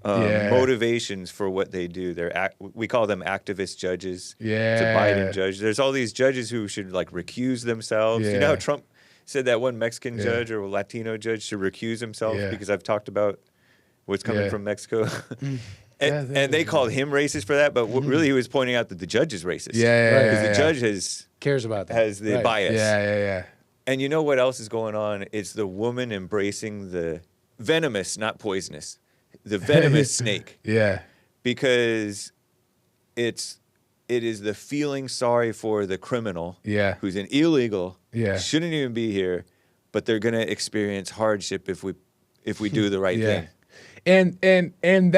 motivations for what they do. We call them activist judges. Yeah. It's a Biden judge. There's all these judges who should recuse themselves. Yeah. You know how Trump said that one Mexican judge or Latino judge should recuse himself because I've talked about what's coming from Mexico. And they called him racist for that, but really he was pointing out that the judge is racist. Because the judge cares about that. has the bias. Yeah. And you know what else is going on? It's the woman embracing the venomous, not poisonous, the venomous snake. Yeah. Because it is the feeling sorry for the criminal who's an illegal, shouldn't even be here, but they're going to experience hardship if we do the right thing. And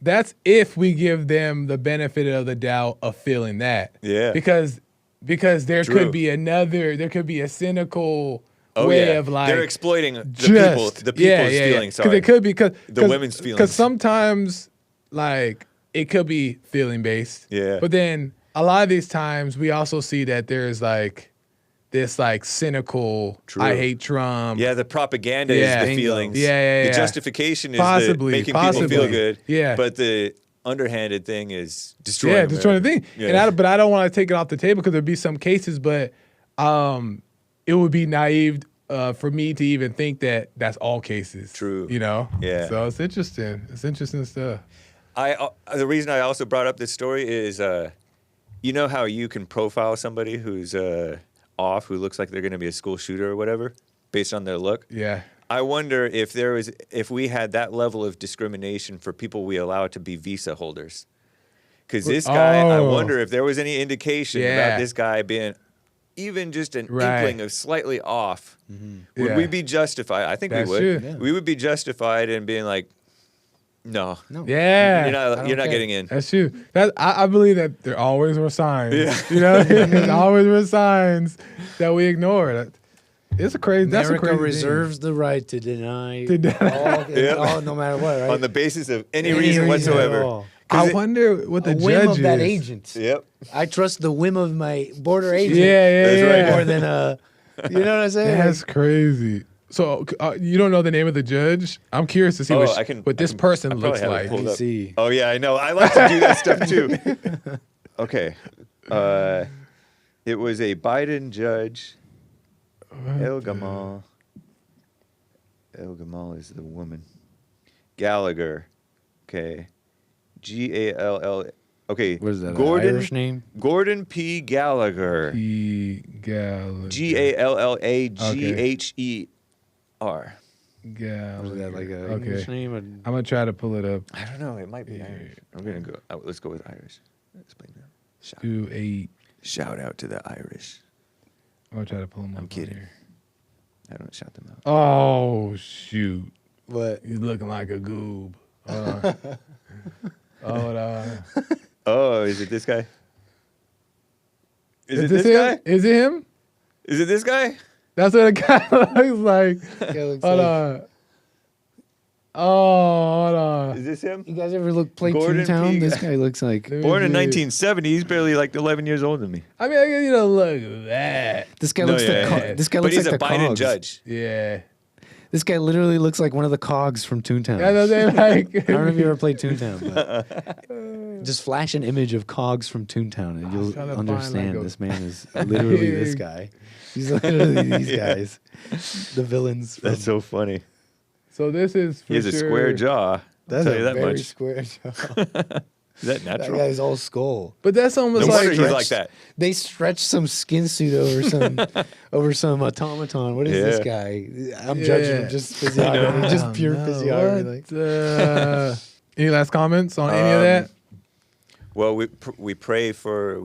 that's if we give them the benefit of the doubt of feeling that. Yeah. Because there could be a cynical way of they're exploiting the people's feelings. Because it could be the women's feelings. Because sometimes it could be feeling based. Yeah. But then a lot of these times we also see that there's this cynical, I hate Trump. Yeah, the propaganda is the feelings. Yeah. The justification is making people feel good. Yeah. But the underhanded thing is destroying America. Destroying the thing. Yeah. But I don't want to take it off the table because there'd be some cases, but it would be naive for me to even think that that's all cases. True. You know? Yeah. So it's interesting. It's interesting stuff. The reason I also brought up this story is, you know how you can profile somebody who's off, who looks like they're going to be a school shooter or whatever, based on their look? Yeah. I wonder if we had that level of discrimination for people we allow to be visa holders. Because this guy, I wonder if there was any indication about this guy being even just an inkling of slightly off. Mm-hmm. Would we be justified? I think we would. Yeah. We would be justified in being like, no. Yeah. You're not getting in. That's true. I believe that there always were signs. Yeah. You know, there always were signs that we ignored. It's a crazy. That's a crazy reserves the right to deny all, no matter what, right? On the basis of any reason whatsoever. I wonder what the whim judge of that is. agent. Yep. I trust the whim of my border agent. That's right. More than you know what I'm saying? That's crazy. So you don't know the name of the judge? I'm curious to see what this person looks like. Let me see. Oh yeah, I know. I like to do that stuff too. Okay. It was a Biden judge. El Gamal is the woman. Gallagher. Okay. Gall. Okay. What is that? Gordon, An Irish name? Gordon P. Gallagher. Gallagher. Gallagher. Gallagher. Was that like a Okay. English name? Or... I'm gonna try to pull it up. I don't know. It might be Irish. I'm gonna go. Let's go with Irish. Explain that. 2-8. Shout out to the Irish. I'm gonna try to pull him up. I'm on kidding. here. I don't shout them out. Oh shoot! What? He's looking like a goob. Hold on. Hold on. Oh, is it this guy? Is it this this guy? him? Is it him? Is it this guy? That's what a guy looks like. looks Hold like- on. Oh, hold on. Is this him? You guys ever play Gordon Toontown? P. This guy looks like Born in see. 1970. He's barely like 11 years older than me. I mean, I guess you don't look at that. this guy No, looks yeah, like yeah. this guy But looks he's like a the Biden cogs. judge. Yeah. This guy literally looks like one of the cogs from Toontown. Yeah, no, they like. I don't know if you ever played Toontown, but just flash an image of cogs from Toontown and trying you'll to find, understand like, a this man is literally this guy. He's literally these guys, the villains. From, That's so funny. So this is. For He has a sure, square jaw. that's I'll a tell you that very much. square jaw. Is that That natural? guy's all skull. But that's almost No like. wonder he's like that. They stretched some skin suit over some automaton. What is this Yeah. guy? I'm judging him just physiognomy, just pure physiognomy. Like. Any last comments on any of that? Well, we pray for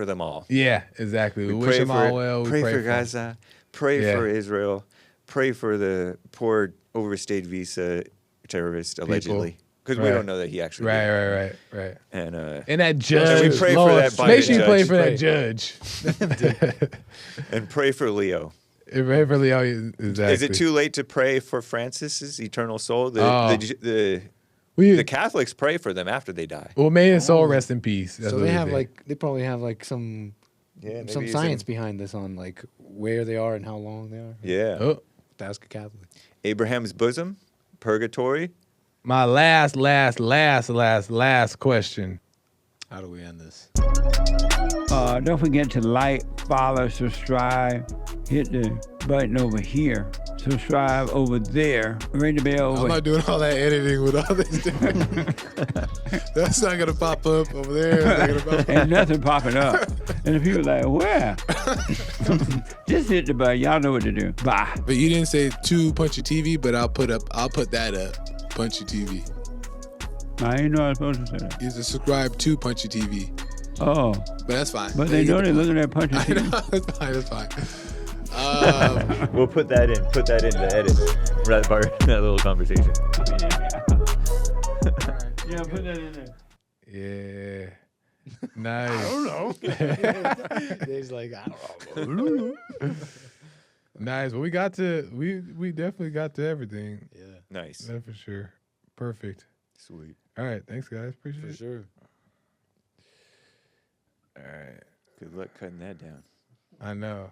them all. Yeah, exactly. We wish pray them for all well. We pray for them. Gaza. Pray Yeah. for Israel. Pray for the poor overstayed visa terrorist allegedly, because we Right. don't know that he actually Right, did. right. And And that judge. we pray for Lord, that Biden make sure you pray judge. for that judge. and pray for Leo. Pray for Leo. Exactly. Is it too late to pray for Francis's eternal soul? Oh. The We, Catholics pray for them after they die. well, may his soul rest in peace. That's So what they we have say. they probably have some Yeah, some science behind this on like where they are and how long they are. Yeah. Oh, To ask a Catholic. Abraham's bosom, purgatory. my last question. How do we end this? Don't forget to like, follow, subscribe. Hit the button over here. Subscribe over there. Ring the bell over I'm not doing all that editing with all this. That's not gonna pop up over there. It's not gonna pop up. Ain't nothing popping up. And the people like, where? Just hit the button. Y'all know what to do. Bye. But you didn't say to Punchie TV, but I'll put that up. Punchie TV. I ain't know I was supposed to say that. You just subscribe to Punchie TV. Oh, But that's fine. but they know they're looking at Punchie I TV. know, that's fine. That's fine. We'll put that in. Put that in the edit. That part. That little conversation. Yeah, put that in there. Yeah. Nice. I don't know. He's like, I don't know. Nice. Well, we definitely got to everything. Yeah, Nice. That's for sure. Perfect. Sweet. All right. Thanks, guys. Appreciate for it. sure. All right. Good luck cutting that down. I know.